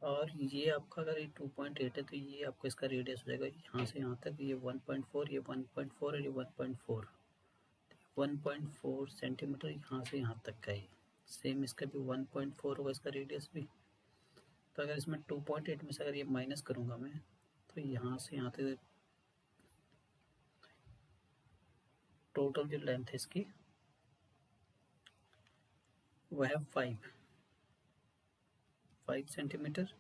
Speaker 1: और ये आपका अगर ये 2.8 है तो ये आपको इसका रेडियस हो जाएगा यहाँ से यहाँ तक, ये 1.4, ये 1.4 और ये 1.4, 1.4 सेंटीमीटर यहाँ से यहाँ तक का है। सेम इसका भी 1.4 होगा इसका रेडियस भी। तो अगर इसमें 2.8 में से अगर ये माइनस करूँगा मैं तो यहाँ से यहाँ तक टोटल जो लेंथ है इसकी वह है 5 सेंटीमीटर।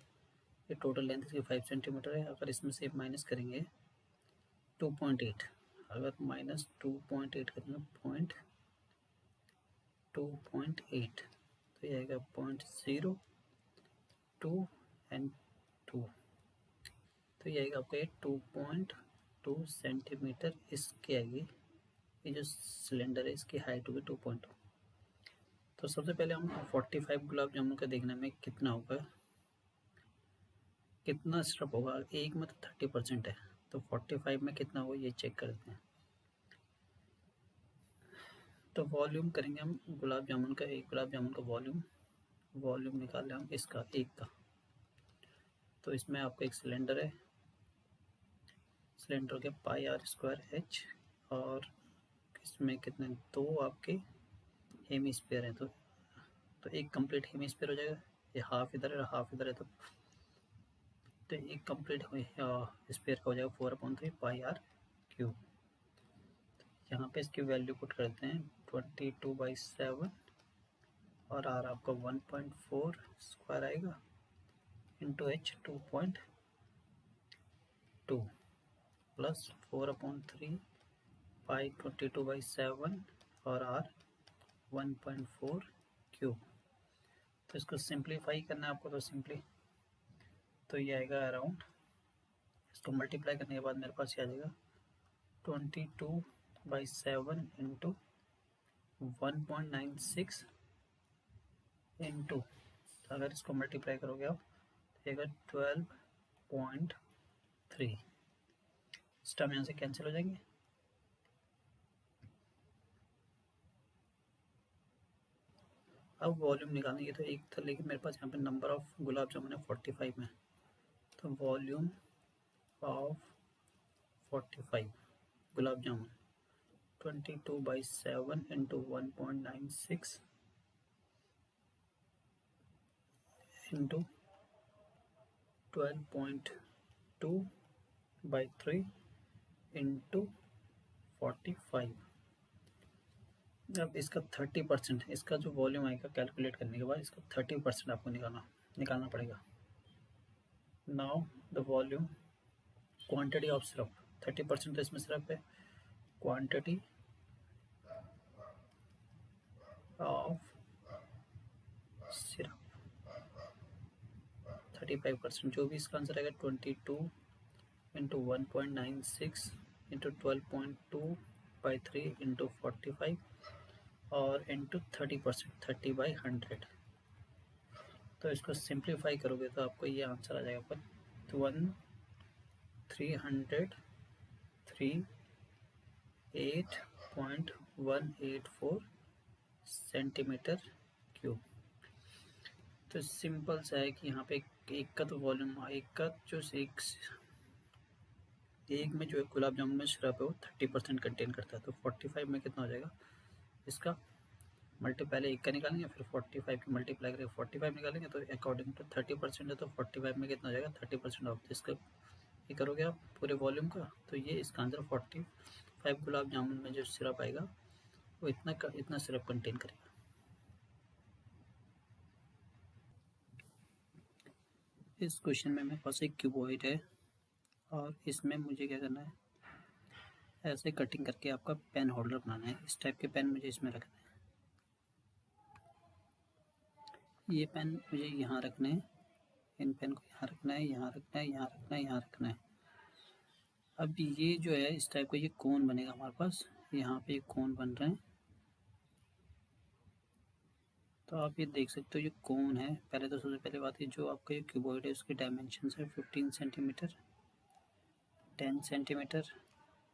Speaker 1: ये टोटल लेंथ इसकी 5 सेंटीमीटर है। अगर इसमें से माइनस करेंगे 2.8, अगर माइनस 2.8 करेंगे 2.8 तो ये आएगा 0.02 एंड 2, तो ये आएगा आपका ये 2.2 सेंटीमीटर इसकी आएगी। ये जो सिलेंडर है इसकी हाइट होगी 2.2। तो सबसे पहले हम 45 गुलाब जामुन का देखना में कितना होगा, कितना सिरप होगा। एक में तो 30% है, तो 45 में कितना होगा ये चेक करते हैं। तो वॉल्यूम करेंगे हम गुलाब जामुन का, एक गुलाब जामुन का वॉल्यूम निकालें हम इसका एक का। तो इसमें आपका एक सिलेंडर है, सिलेंडर के πr²h, और इसमें कितने दो आपके हेमिस्फीयर हैं, तो एक कंप्लीट हेमिस्फीयर हो जाएगा। ये हाफ इधर है हाफ इधर है, तो एक कंप्लीट स्फीयर का हो जाएगा 4/3 πr³। यहाँ पे इसकी वैल्यू पुट करते हैं 22/7 और r आपका 1.4 स्क्वायर आएगा इंटू h 2.2 प्लस 4/3 पाई 22/7 और r 1.4 क्यूब। तो इसको सिंप्लीफाई करना है आपको, तो ये आएगा अराउंड, इसको मल्टीप्लाई करने के बाद मेरे पास ये आ जाएगा 22/7 इंटू 1.96 इंटू, तो अगर इसको मल्टीप्लाई करोगे आप तो 12.3, इस टाइम यहाँ से कैंसिल हो जाएंगे। अब वॉल्यूम निकालेंगे तो एक था, लेकिन मेरे पास यहाँ पे नंबर ऑफ गुलाब जामुन है 45 में, तो volume of 45 gulab jamun 22/7 into 1.96 into 12.2/3 into 45। अब इसका 30%, इसका जो वॉल्यूम आएगा कैलकुलेट करने के बाद इसका 30% आपको निकालना पड़ेगा। Now the volume quantity of syrup, 30% तो इसमें सिरप है, क्वांटिटी ऑफ सिरप 35%, जो भी इसका आंसर आएगा 22 इंटू 1.96 इंटू 12.2/3 इंटू 45 और इंटू 30%, 30/100। तो इसको सिंप्लीफाई करोगे तो आपको ये आंसर आ जाएगा 338.184 सेंटीमीटर क्यूब। तो सिंपल सा है कि यहाँ पे एक का तो वॉल्यूम, एक में जो है गुलाब जामुन में सिरप है वो 30% कंटेन करता है, तो 45 में कितना हो जाएगा इसका पहले एक का निकालेंगे फिर 45 की मल्टीप्लाई करके 45 निकालेंगे, तो अकॉर्डिंग टू 30% है तो 45 में कितना हो जाएगा 30% ऑफ इसका ये करोगे आप पूरे वॉल्यूम का, तो ये इसका आंसर 45 गुलाब जामुन में जो सिरप आएगा वो इतना सिरप कंटेन करेगा। इस क्वेश्चन में मेरे पास एक क्यूबॉइड है और इसमें मुझे क्या करना है, ऐसे कटिंग करके आपका पेन होल्डर बनाना है। इस टाइप के पेन मुझे इसमें रखना है, ये पेन मुझे यहाँ रखने हैं, इन पेन को यहाँ रखना है, यहाँ रखना है, यहाँ रखना है, यहाँ रखना है। अब ये जो है इस टाइप का ये कोन बनेगा हमारे पास, यहाँ पे ये कोन बन रहे हैं, तो आप ये देख सकते हो ये कोन है। पहले तो सबसे पहले बात है जो आपका ये क्यूबॉइड है उसकी डायमेंशन है 15 सेंटीमीटर, 10 सेंटीमीटर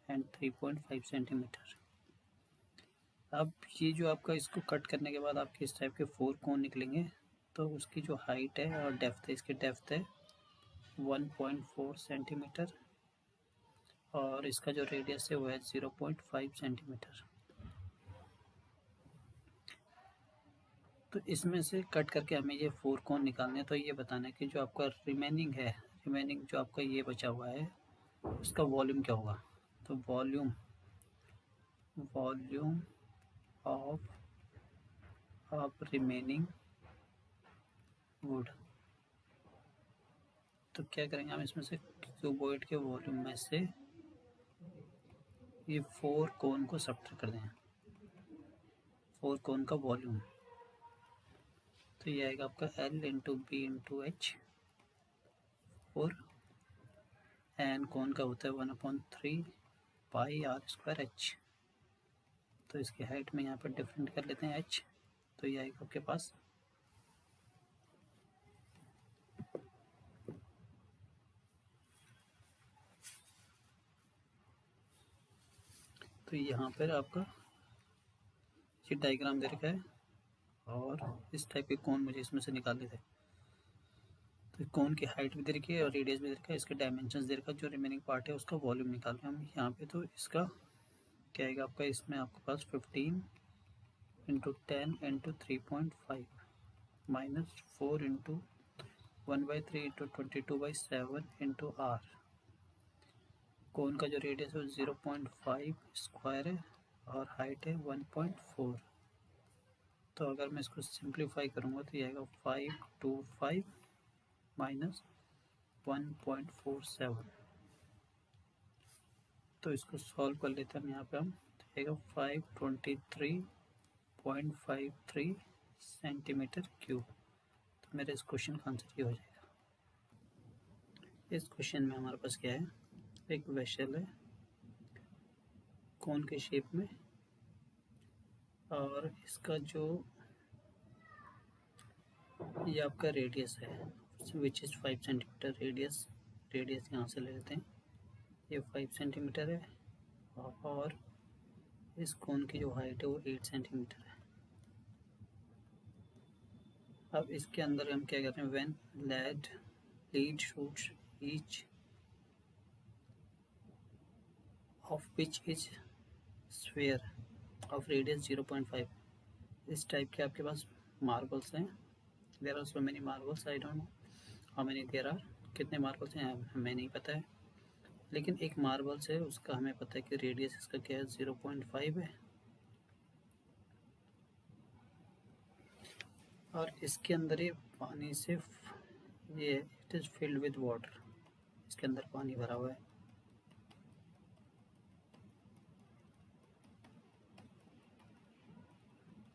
Speaker 1: एंड 3.5 सेंटीमीटर। अब ये जो आपका इसको कट करने के बाद आपके इस टाइप के 4 कोन निकलेंगे। तो उसकी जो हाइट है और डेप्थ है, इसकी डेप्थ है 1.4 सेंटीमीटर और इसका जो रेडियस है वो है 0.5 सेंटीमीटर। तो इसमें से कट करके हमें ये 4 कोन निकालने हैं। तो ये बताना है कि जो आपका रिमेनिंग जो आपका ये बचा हुआ है उसका वॉल्यूम क्या होगा। तो वॉल्यूम ऑफ रिमेनिंग वुड। तो क्या करेंगे हम इसमें से क्यूबॉइड के वॉल्यूम में से ये 4 कोन को सब्ट्रैक्ट कर दें, 4 कोन का वॉल्यूम। तो ये आएगा आपका L into B into H, और एन कोन का होता है 1/3 पाई आर स्क्वायर एच। तो इसकी हाइट में यहाँ पर डिफरेंट कर लेते हैं h। तो ये आएगा आपके पास तो यहाँ पर आपका ये डायग्राम दे रखा है और इस टाइप के कोन मुझे इसमें से निकालने थे। तो कोन की हाइट भी दे रखी है और रेडियस भी दे रखा है, इसके डायमेंशंस दे रखा है, जो रिमेनिंग पार्ट है उसका वॉल्यूम निकाल रहे हैं हम यहाँ पे। तो इसका क्या आएगा आपका, इसमें आपके पास 15 into 10 into 3.5 minus 4 into 1/3 into 22/7 into r. Cone का जो रेडियस है वो 0.5 स्क्वायर है और हाइट है 1.4। तो अगर मैं इसको सिंप्लीफाई करूँगा तो ये आएगा 525 माइनस 1.47। तो इसको सॉल्व कर लेते हैं यहाँ पे हम। तो आएगा 523.53 सेंटीमीटर क्यूब। तो मेरे इस क्वेश्चन का आंसर ये हो जाएगा। इस क्वेश्चन में हमारे पास क्या है, एक वेसल है कोन के शेप में और इसका जो ये आपका रेडियस है विच इज़ 5 सेंटीमीटर। रेडियस यहाँ से ले लेते हैं, ये 5 सेंटीमीटर है और इस कोन की जो हाइट है वो 8 सेंटीमीटर है। अब इसके अंदर हम क्या करते हैं, when lead shots each of which is sphere of radius 0.5। इस टाइप के आपके पास मार्बल्स हैं। There are so many marbles, I don't know how many there are. कितने मार्बल्स हैं हमें नहीं पता है, लेकिन एक मार्बल्स है उसका हमें पता है कि रेडियस इसका क्या है 0.5 है और इसके अंदर ये पानी से ये it is filled with water, इसके अंदर पानी भरा हुआ है।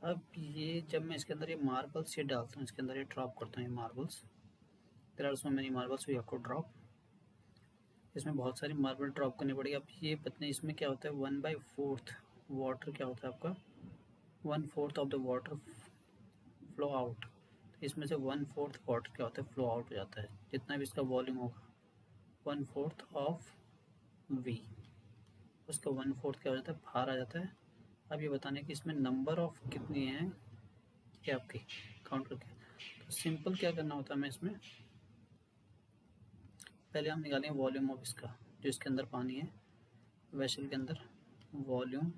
Speaker 1: अब ये जब मैं इसके अंदर ये मार्बल्स ये डालता हूँ, इसके अंदर ये ड्रॉप करता हूँ ये marbles, there are so many marbles we have to drop. इसमें बहुत सारी मार्बल ड्रॉप करनी पड़ेगी। अब ये पता नहीं इसमें क्या होता है, 1/4 वाटर क्या होता है आपका, 1/4 of the water flow out. इसमें से 1/4 वाटर क्या होता है, फ्लो आउट हो जाता है। जितना भी इसका वॉल्यूम होगा 1/4 ऑफ वी, उसका 1/4 क्या हो जाता है, बाहर आ जाता है। अब ये बताने कि इसमें नंबर ऑफ कितनी है ये आपकी काउंट करके। तो सिंपल क्या करना होता है हमें इसमें, पहले हम निकालेंगे वॉल्यूम ऑफ इसका, जो इसके अंदर पानी है वेसल के अंदर, वॉल्यूम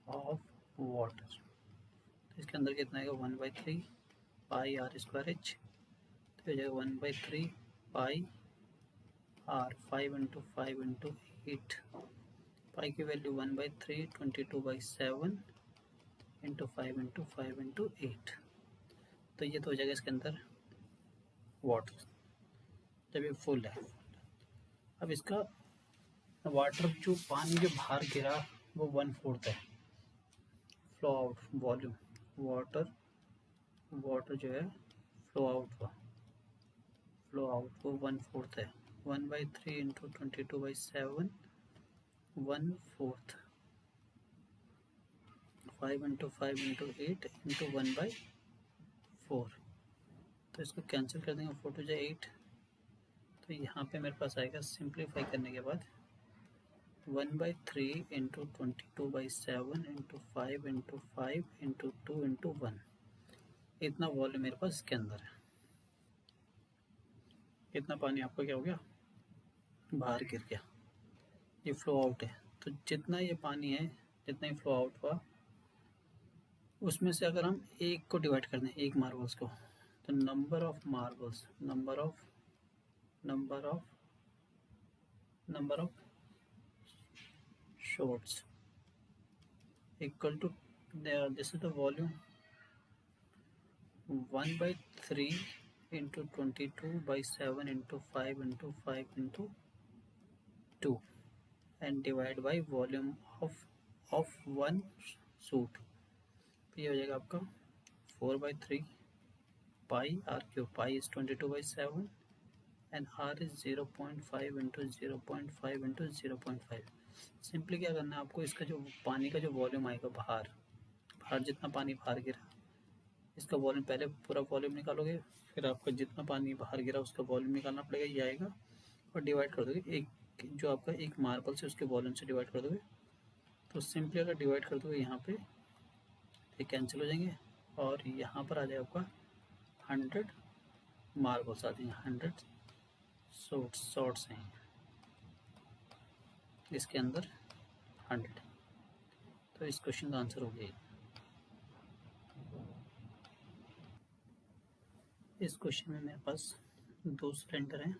Speaker 1: ऑफ वाटर। तो इसके अंदर कितना आएगा 1/3 पाई आर स्क्वायर एच। तो हो जाएगा 1/3 पाई आर, 5 इंटू 5 इंटू 8। पाई की वैल्यू 1/3 22/7 इंटू 5 इंटू 5 इंटू 8। तो ये तो हो जाएगा इसके अंदर वाटर जब ये फुल है। अब इसका वाटर जो पानी जो बाहर गिरा वो 1/4 है, फ्लो आउट वॉल्यूम, वाटर जो है फ्लो आउट वो 1/4 है। 1/3 इंटू 22/7 1/4, 5 इंटू 5 इंटू 8 इंटू 1/4। तो इसको कैंसिल कर देंगे, 4 2 8। तो यहाँ पे मेरे पास आएगा, सिंप्लीफाई करने के बाद 1/3 into 22/7 into 5 into 5 into 2 into 1, इतना वॉल्यूम मेरे पास इसके अंदर है। इतना पानी आपका क्या हो गया, बाहर गिर गया, ये फ्लो आउट है। तो जितना ये पानी है, जितना ही फ्लो आउट हुआ, उसमें से अगर हम एक को डिवाइड कर दें, एक मार्बल्स को, तो number of marbles, number of shots equal to, this is the volume 1/3 into 22/7 into 5 into 5 into 2 and divide by volume of one suit. तो ये हो जाएगा आपका 4/3 pi r cube, pi is 22/7 and r is 0.5 into 0.5 into 0.5। Simply क्या करना है आपको, इसका जो पानी का जो वॉल्यूम आएगा बाहर, जितना पानी बाहर गिरा, इसका वॉल्यूम, पहले पूरा वॉल्यूम निकालोगे, फिर आपका जितना पानी बाहर गिरा उसका वॉल्यूम निकालना पड़ेगा, ये आएगा, और डिवाइड कर दोगे एक, जो आपका एक मार्बल से उसके वॉल्यूम से डिवाइड कर दोगे। तो सिंपली अगर डिवाइड कर दोगे यहाँ पे, ये कैंसिल हो जाएंगे, और यहाँ पर आ जाएगा आपका 100 मार्बल्स आ जाएंगे, 100 शॉट्स हैं इसके अंदर 100। तो इस क्वेश्चन का आंसर हो गया। इस क्वेश्चन में मेरे पास 2 सिलेंडर हैं।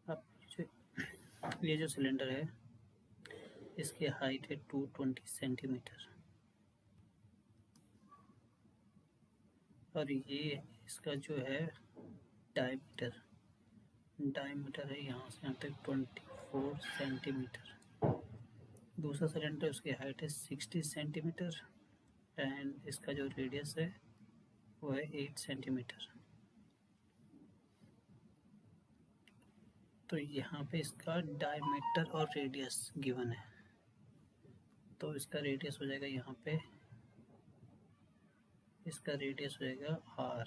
Speaker 1: अब ये जो सिलेंडर है, इसकी हाइट है 220 सेंटीमीटर, और ये इसका जो है डायमीटर है यहाँ से यहाँ तक 24 सेंटीमीटर। दूसरा सिलेंडर, उसकी हाइट है 60 सेंटीमीटर एंड इसका जो रेडियस है वो है 8 सेंटीमीटर। तो यहाँ पे इसका डायमीटर और रेडियस गिवन है, तो इसका रेडियस हो जाएगा यहाँ पे, इसका रेडियस हो जाएगा r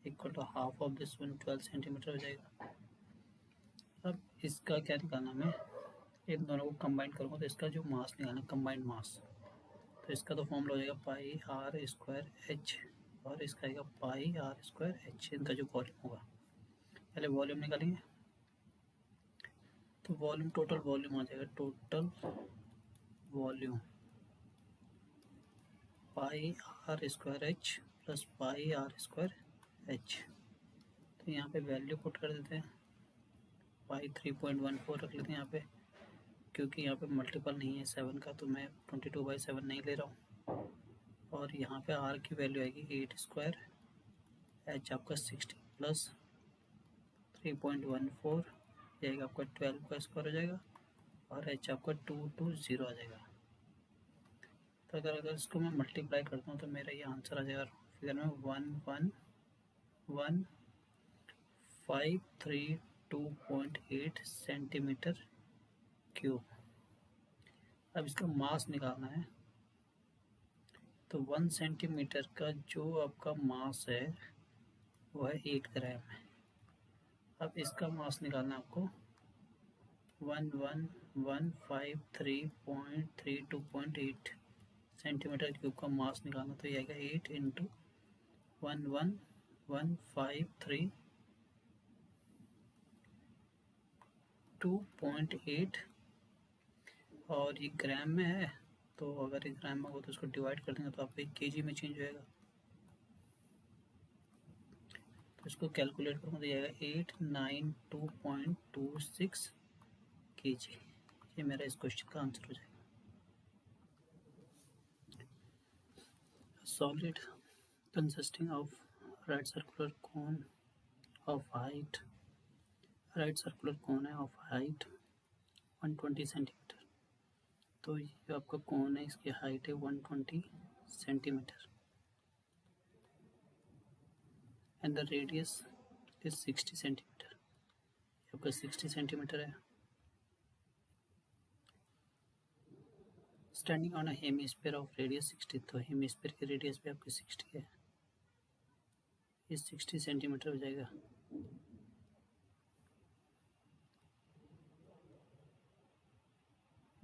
Speaker 1: equal to half of this one, 12 centimetre हो जाएगा। अब इसका क्या निकालना, मैं इन दोनों को कंबाइन करूँगा तो इसका जो मास निकालना, कंबाइंड मास, तो इसका तो फॉर्मूला हो जाएगा पाई आर स्क्वायर एच, और इसका आएगा पाई आर स्क्वायर एच, इनका जो वॉल्यूम होगा। पहले वॉल्यूम निकालेंगे, तो वॉल्यूम, टोटल वॉल्यूम आ जाएगा, total volume pi r square h plus pi r square h. तो यहाँ पे वैल्यू पुट कर देते हैं, पाई 3.14 रख लेते हैं यहाँ पे, क्योंकि यहाँ पे मल्टीपल नहीं है 7 का, तो मैं 22/7 नहीं ले रहा हूँ। और यहाँ पे आर की वैल्यू आएगी 8 स्क्वायर, एच आपका 60 प्लस 3.14 जाएगा आपका 12 का स्क्वायर हो जाएगा, और एच आपका 220 आ जाएगा। तो अगर इसको मैं मल्टीप्लाई करता हूँ तो मेरा ये आंसर आ जाएगा फिगर में 11532.8 सेंटीमीटर क्यूब। अब इसका मास निकालना है, तो 1 सेंटीमीटर का जो आपका मास है वो है 8 ग्राम है। अब इसका मास निकालना है आपको 11153.32.8 सेंटीमीटर क्यूब का मास निकालना, तो ये आएगा 8 इंटू 11153.2.8, और ये ग्राम में है, तो अगर ये ग्राम में हो तो इसको डिवाइड कर देंगे तो आपको एक केजी में चेंज होएगा। तो इसको कैलकुलेट करूँगा तो ये आएगा 892.26 केजी। ये मेरा इस क्वेश्चन का आंसर हो जाएगा। Solid consisting of right circular cone of height, right circular cone है of height 120 सेंटीमीटर। तो ये आपका कोन है, इसकी हाइट है 120 centimetre and the radius is 60 centimetre. आपका 60 सेंटीमीटर है। Standing on a hemisphere of radius 60, तो हेमिस्फीयर की रेडियस भी आपकी 60 है, ये 60 सेंटीमीटर हो जाएगा।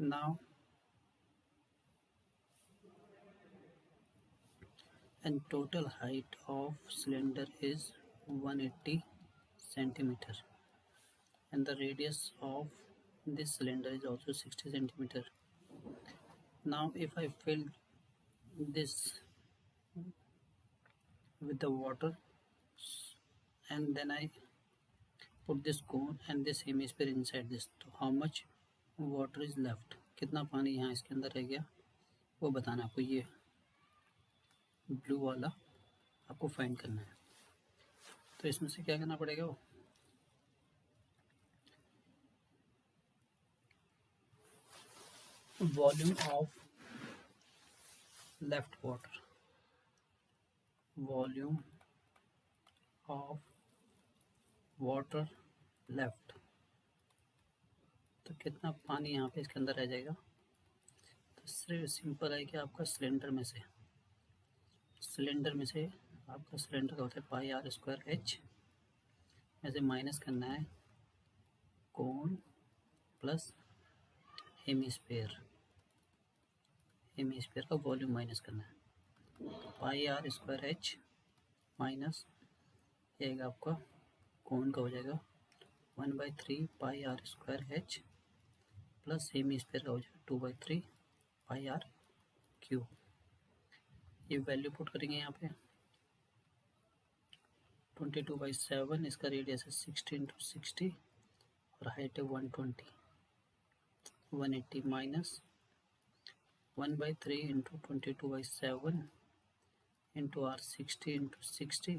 Speaker 1: Now, and total height of cylinder is 180 centimeter, and the radius of this cylinder is also 60 centimeter. Now if I fill this with the water and then I put this cone and this hemisphere inside this, तो how much water is left, कितना पानी यहाँ इसके अंदर रह गया वो बताना आपको। ये ब्लू वाला आपको फाइंड करना है। तो इसमें से क्या करना पड़ेगा, वो volume of left water, volume of water left, तो कितना पानी यहाँ पे इसके अंदर रह जाएगा। तो सिर्फ सिंपल है कि आपका सिलेंडर में से आपका सिलेंडर का होता है पाई आर स्क्वायर एच में से माइनस करना है कोन प्लस हेमिस्फेयर का वॉल्यूम माइनस करना है। तो pi r square h minus आएगा आपका कोन का हो जाएगा 1/3 pi r square h plus hemisphere का हो जाएगा 2/3 पाई आर क्यूब। ये वैल्यू पुट करेंगे यहाँ पे 22/7, इसका रेडियस है 60 × 60 और हाइट है 120, 180 minus 1/3 × 22/7 into r 60 × 60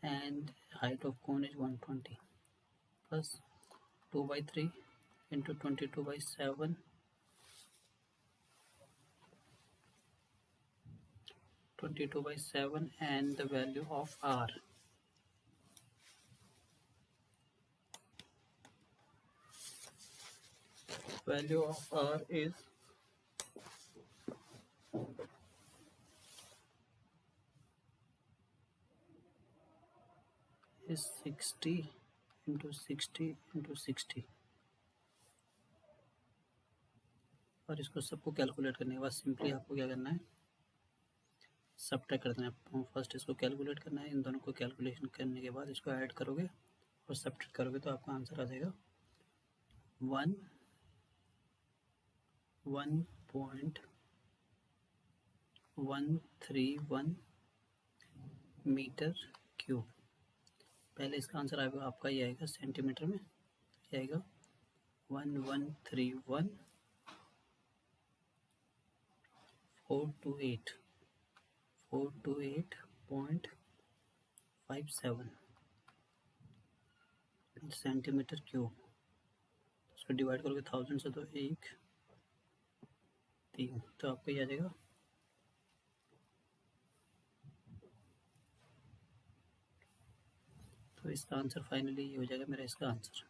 Speaker 1: and height of cone is 120 plus 2/3 into 22/7 and the value of r. Value of r is 60 × 60 × 60 और इसको सबको कैलकुलेट करने के बाद सिंपली आपको क्या करना है, सब्ट्रैक्ट करना है। फर्स्ट इसको कैलकुलेट करना है, इन दोनों को कैलकुलेशन करने के बाद इसको ऐड करोगे और सब्ट्रैक्ट करोगे तो आपका आंसर आ जाएगा 1.131 मीटर क्यूब। पहले इसका आंसर आएगा आपका ये आएगा सेंटीमीटर में, ये आएगा 428.57 सेंटीमीटर क्यूब। इसको डिवाइड करोगे 1000 से तो 1 3, तो आपको ये आ जाएगा तो इसका आंसर फाइनली ये हो जाएगा मेरा इसका answer.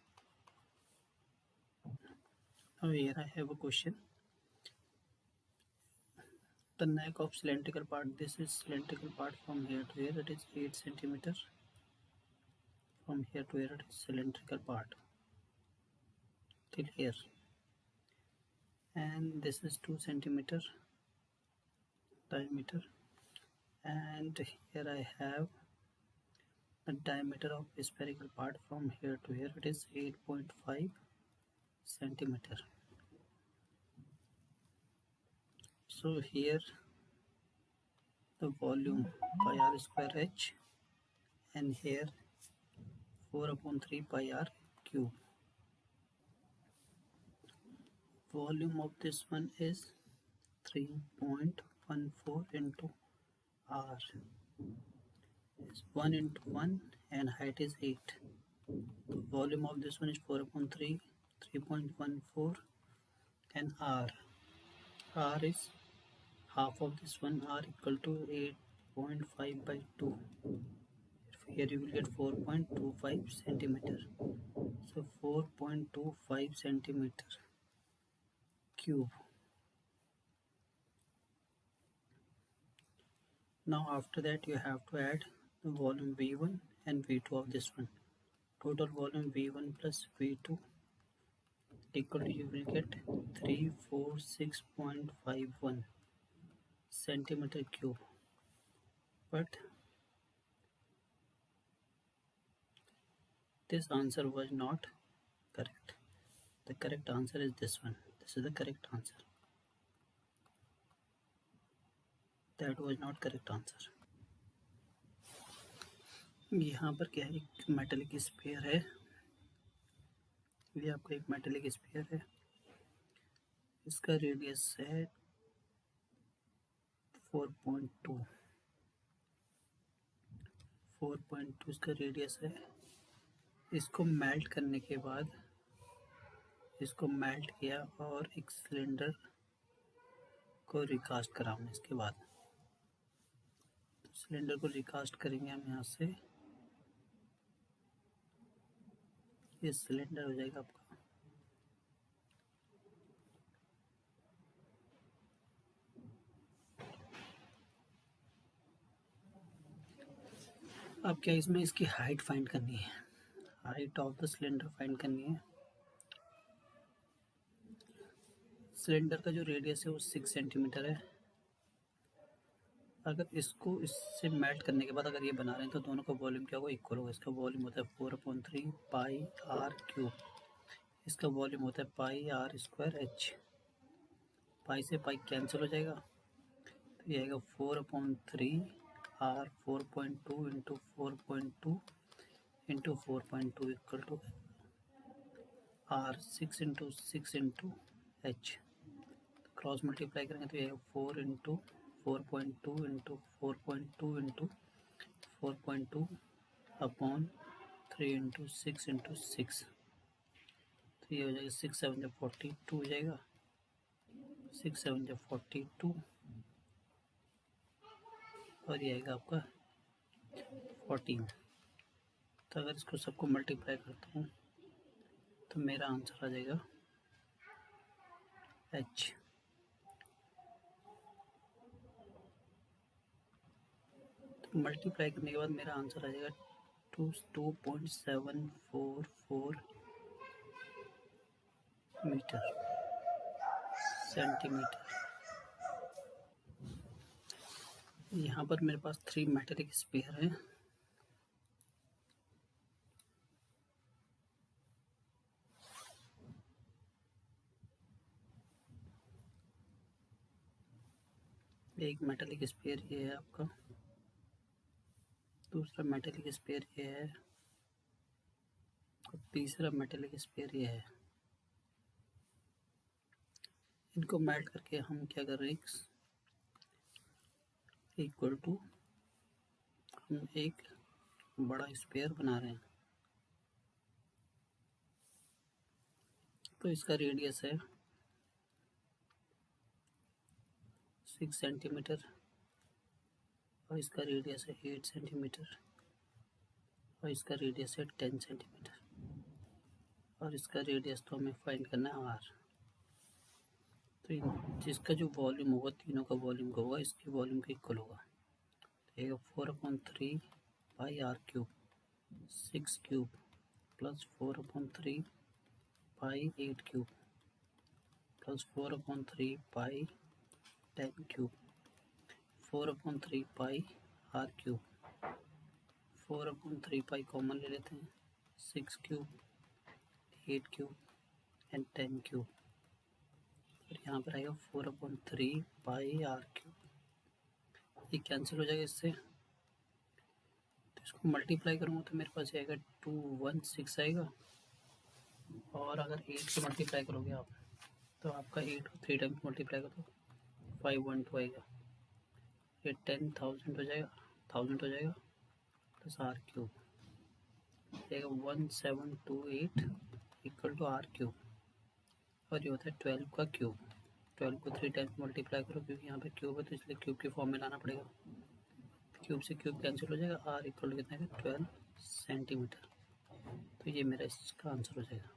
Speaker 1: Now here I have a question. The neck of cylindrical part, this is cylindrical part from here to here, it is 8 centimeter. From here to here it is cylindrical part till here, and this is 2 centimeter diameter, and here I have the diameter of spherical part from here to here, it is 8.5 centimeter. So here the volume pi r square h and here 4/3 pi r cube. Volume of this one is 3.14 into r is 1 into 1 and height is 8. The volume of this one is 4/3, 3.14 and r is half of this one, r equal to 8.5/2. Here you will get 4.25 centimeter. So 4.25 centimeter cube. Now after that you have to add the volume V1 and V2 of this one. Total volume V1 plus V2 equal to, you will get 346.51 centimeter cube. But this answer was not correct. The correct answer is this one. This is the correct answer. That was not correct answer. यहाँ पर क्या है, एक metallic sphere है। ये आपका एक metallic sphere है, इसका रेडियस है 4.2 इसका रेडियस है। इसको मेल्ट करने के बाद, इसको मेल्ट किया और एक सिलेंडर को रिकास्ट करा हमने। इसके बाद तो सिलेंडर को रिकास्ट करेंगे हम यहाँ से। ये सिलेंडर हो जाएगा आपका। अब क्या इसमें इसकी हाइट फाइंड करनी है, height of the cylinder find करनी है। सिलेंडर का जो रेडियस है वो 6 सेंटीमीटर है। अगर इसको इससे मेल्ट करने के बाद अगर ये बना रहे हैं तो दोनों का वॉल्यूम क्या होगा, इक्वल होगा। इसका वॉल्यूम होता है 4/3 पाई आर क्यूब, इसका वॉल्यूम होता है pi r square h. Pi से पाई कैंसिल हो जाएगा, तो ये आएगा 4/3 r 4.2 into 4.2 into 4.2 equal to r 6 into 6 into h. Cross multiply करेंगे तो ये 4 into 4.2 into 4.2 into 4.2 upon 3 into 6 into 6। तो ये हो जाएगा 6 7 जब 42 हो जाएगा, 6 7 जब 42 और ये आएगा आपका 14। तो अगर इसको सबको मल्टीप्लाई करता हूँ तो मेरा आंसर आ जाएगा एच। तो मल्टीप्लाई करने के बाद मेरा आंसर आ जाएगा 2.744 मीटर सेंटीमीटर। यहाँ पर मेरे पास 3 मेटेलिक स्फीयर है। एक मेटेलिक स्फीयर ये है आपका, दूसरा मेटेलिक स्फीयर ये है और तीसरा मेटेलिक स्फीयर ये है। इनको मेल्ट करके हम क्या कर रहे हैं, इक्वल टू हम एक बड़ा स्फीयर बना रहे हैं। तो इसका रेडियस है 6 सेंटीमीटर और इसका रेडियस है 8 सेंटीमीटर और इसका रेडियस है 10 सेंटीमीटर और इसका रेडियस तो हमें फाइंड करना है आर। तो जिसका जो वॉल्यूम होगा, तीनों का वॉल्यूम का होगा, इसके वॉल्यूम के इक्वल होगा। तो 4/3 pi r cube 6 cube plus 4/3 pi 8 cube plus 4/3 pi 10 cube 4/3 pi r cube. 4/3 pi common ले लेते हैं, 6 क्यूब 8 क्यूब एंड 10 क्यूब। और यहाँ पर आएगा 4/3 पाई आर क्यूब। ये कैंसिल हो जाएगा इससे, तो इसको मल्टीप्लाई करूँगा तो मेरे पास आएगा 216 आएगा। और अगर 8 से मल्टीप्लाई करोगे आप तो आपका 8 को 3 टाइम्स मल्टीप्लाई करो तो 512 आएगा। ये 10,000 हो जाएगा, 1000 हो जाएगा प्लस आर क्यूब आएगा 1728 इक्वल टू आर क्यूब। और ये होता है 12 का क्यूब। 12 को 3 टाइम्स मल्टीप्लाई करो, क्योंकि यहाँ पे क्यूब है तो इसलिए क्यूब के फॉर्म में लाना पड़ेगा। क्यूब से क्यूब कैंसिल हो जाएगा, आर इक्वल टू कितना है 12 सेंटीमीटर। तो ये मेरा इसका आंसर हो जाएगा।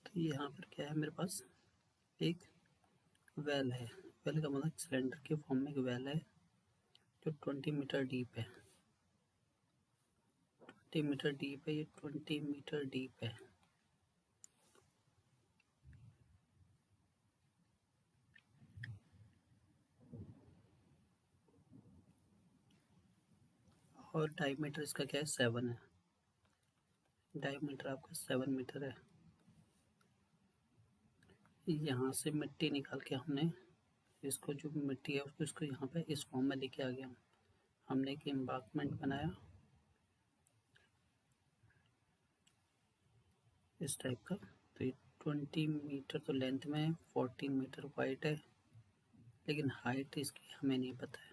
Speaker 1: तो यहाँ पर क्या है, मेरे पास एक वेल है। वेल का मतलब सिलेंडर के फॉर्म में एक वेल है जो 20 मीटर डीप है। 20 मीटर डीप है, ये 20 मीटर डीप है। और डायमीटर इसका क्या है, 7 है। डायमीटर आपका 7 मीटर है। यहाँ से मिट्टी निकाल के हमने इसको, जो मिट्टी है उसको, इसको यहाँ पे इस फॉर्म में लेके आ गया। हमने एक एम्बांकमेंट बनाया इस टाइप का। तो ये 20 मीटर तो लेंथ में है, 14 मीटर वाइड है, लेकिन हाइट इसकी हमें नहीं पता है।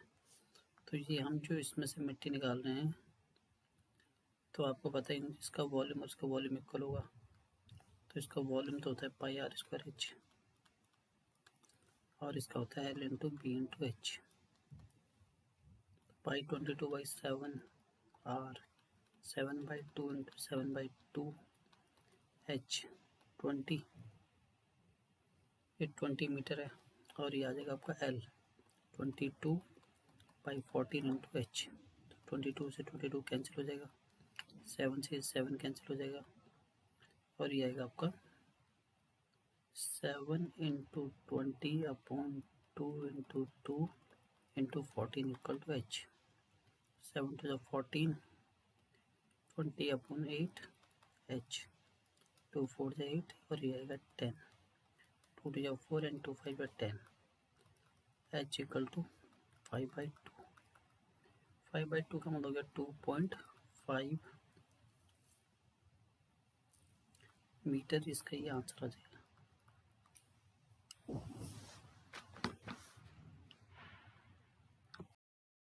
Speaker 1: तो ये हम जो इसमें से मिट्टी निकाल रहे हैं, तो आपको पता ही इसका वॉल्यूम और इसका वॉल्यूम इक्वल होगा। तो इसका वॉल्यूम तो होता है पाई आर स्क्वायर एच, और इसका होता है L into B into H. Pi 22/7 r, 7/2 into 7/2 h 20, ये 20 मीटर है। और ये आ जाएगा आपका L 22/14 इंटू एच। तो 22 से 22 कैंसिल हो जाएगा, 7 से 7 कैंसिल हो जाएगा, और ये आएगा आपका 7 into 20/2 into 2 into 14 equal to h. 7 to the 14, 20/8 h, 2 4 से 8, और ये आएगा 10, 2 to the 4 and 2 5 are 10, H equal to 5/2। 5/2 का मतलब हो गया 2.5 मीटर। इसका ये आंसर आ जाएगा।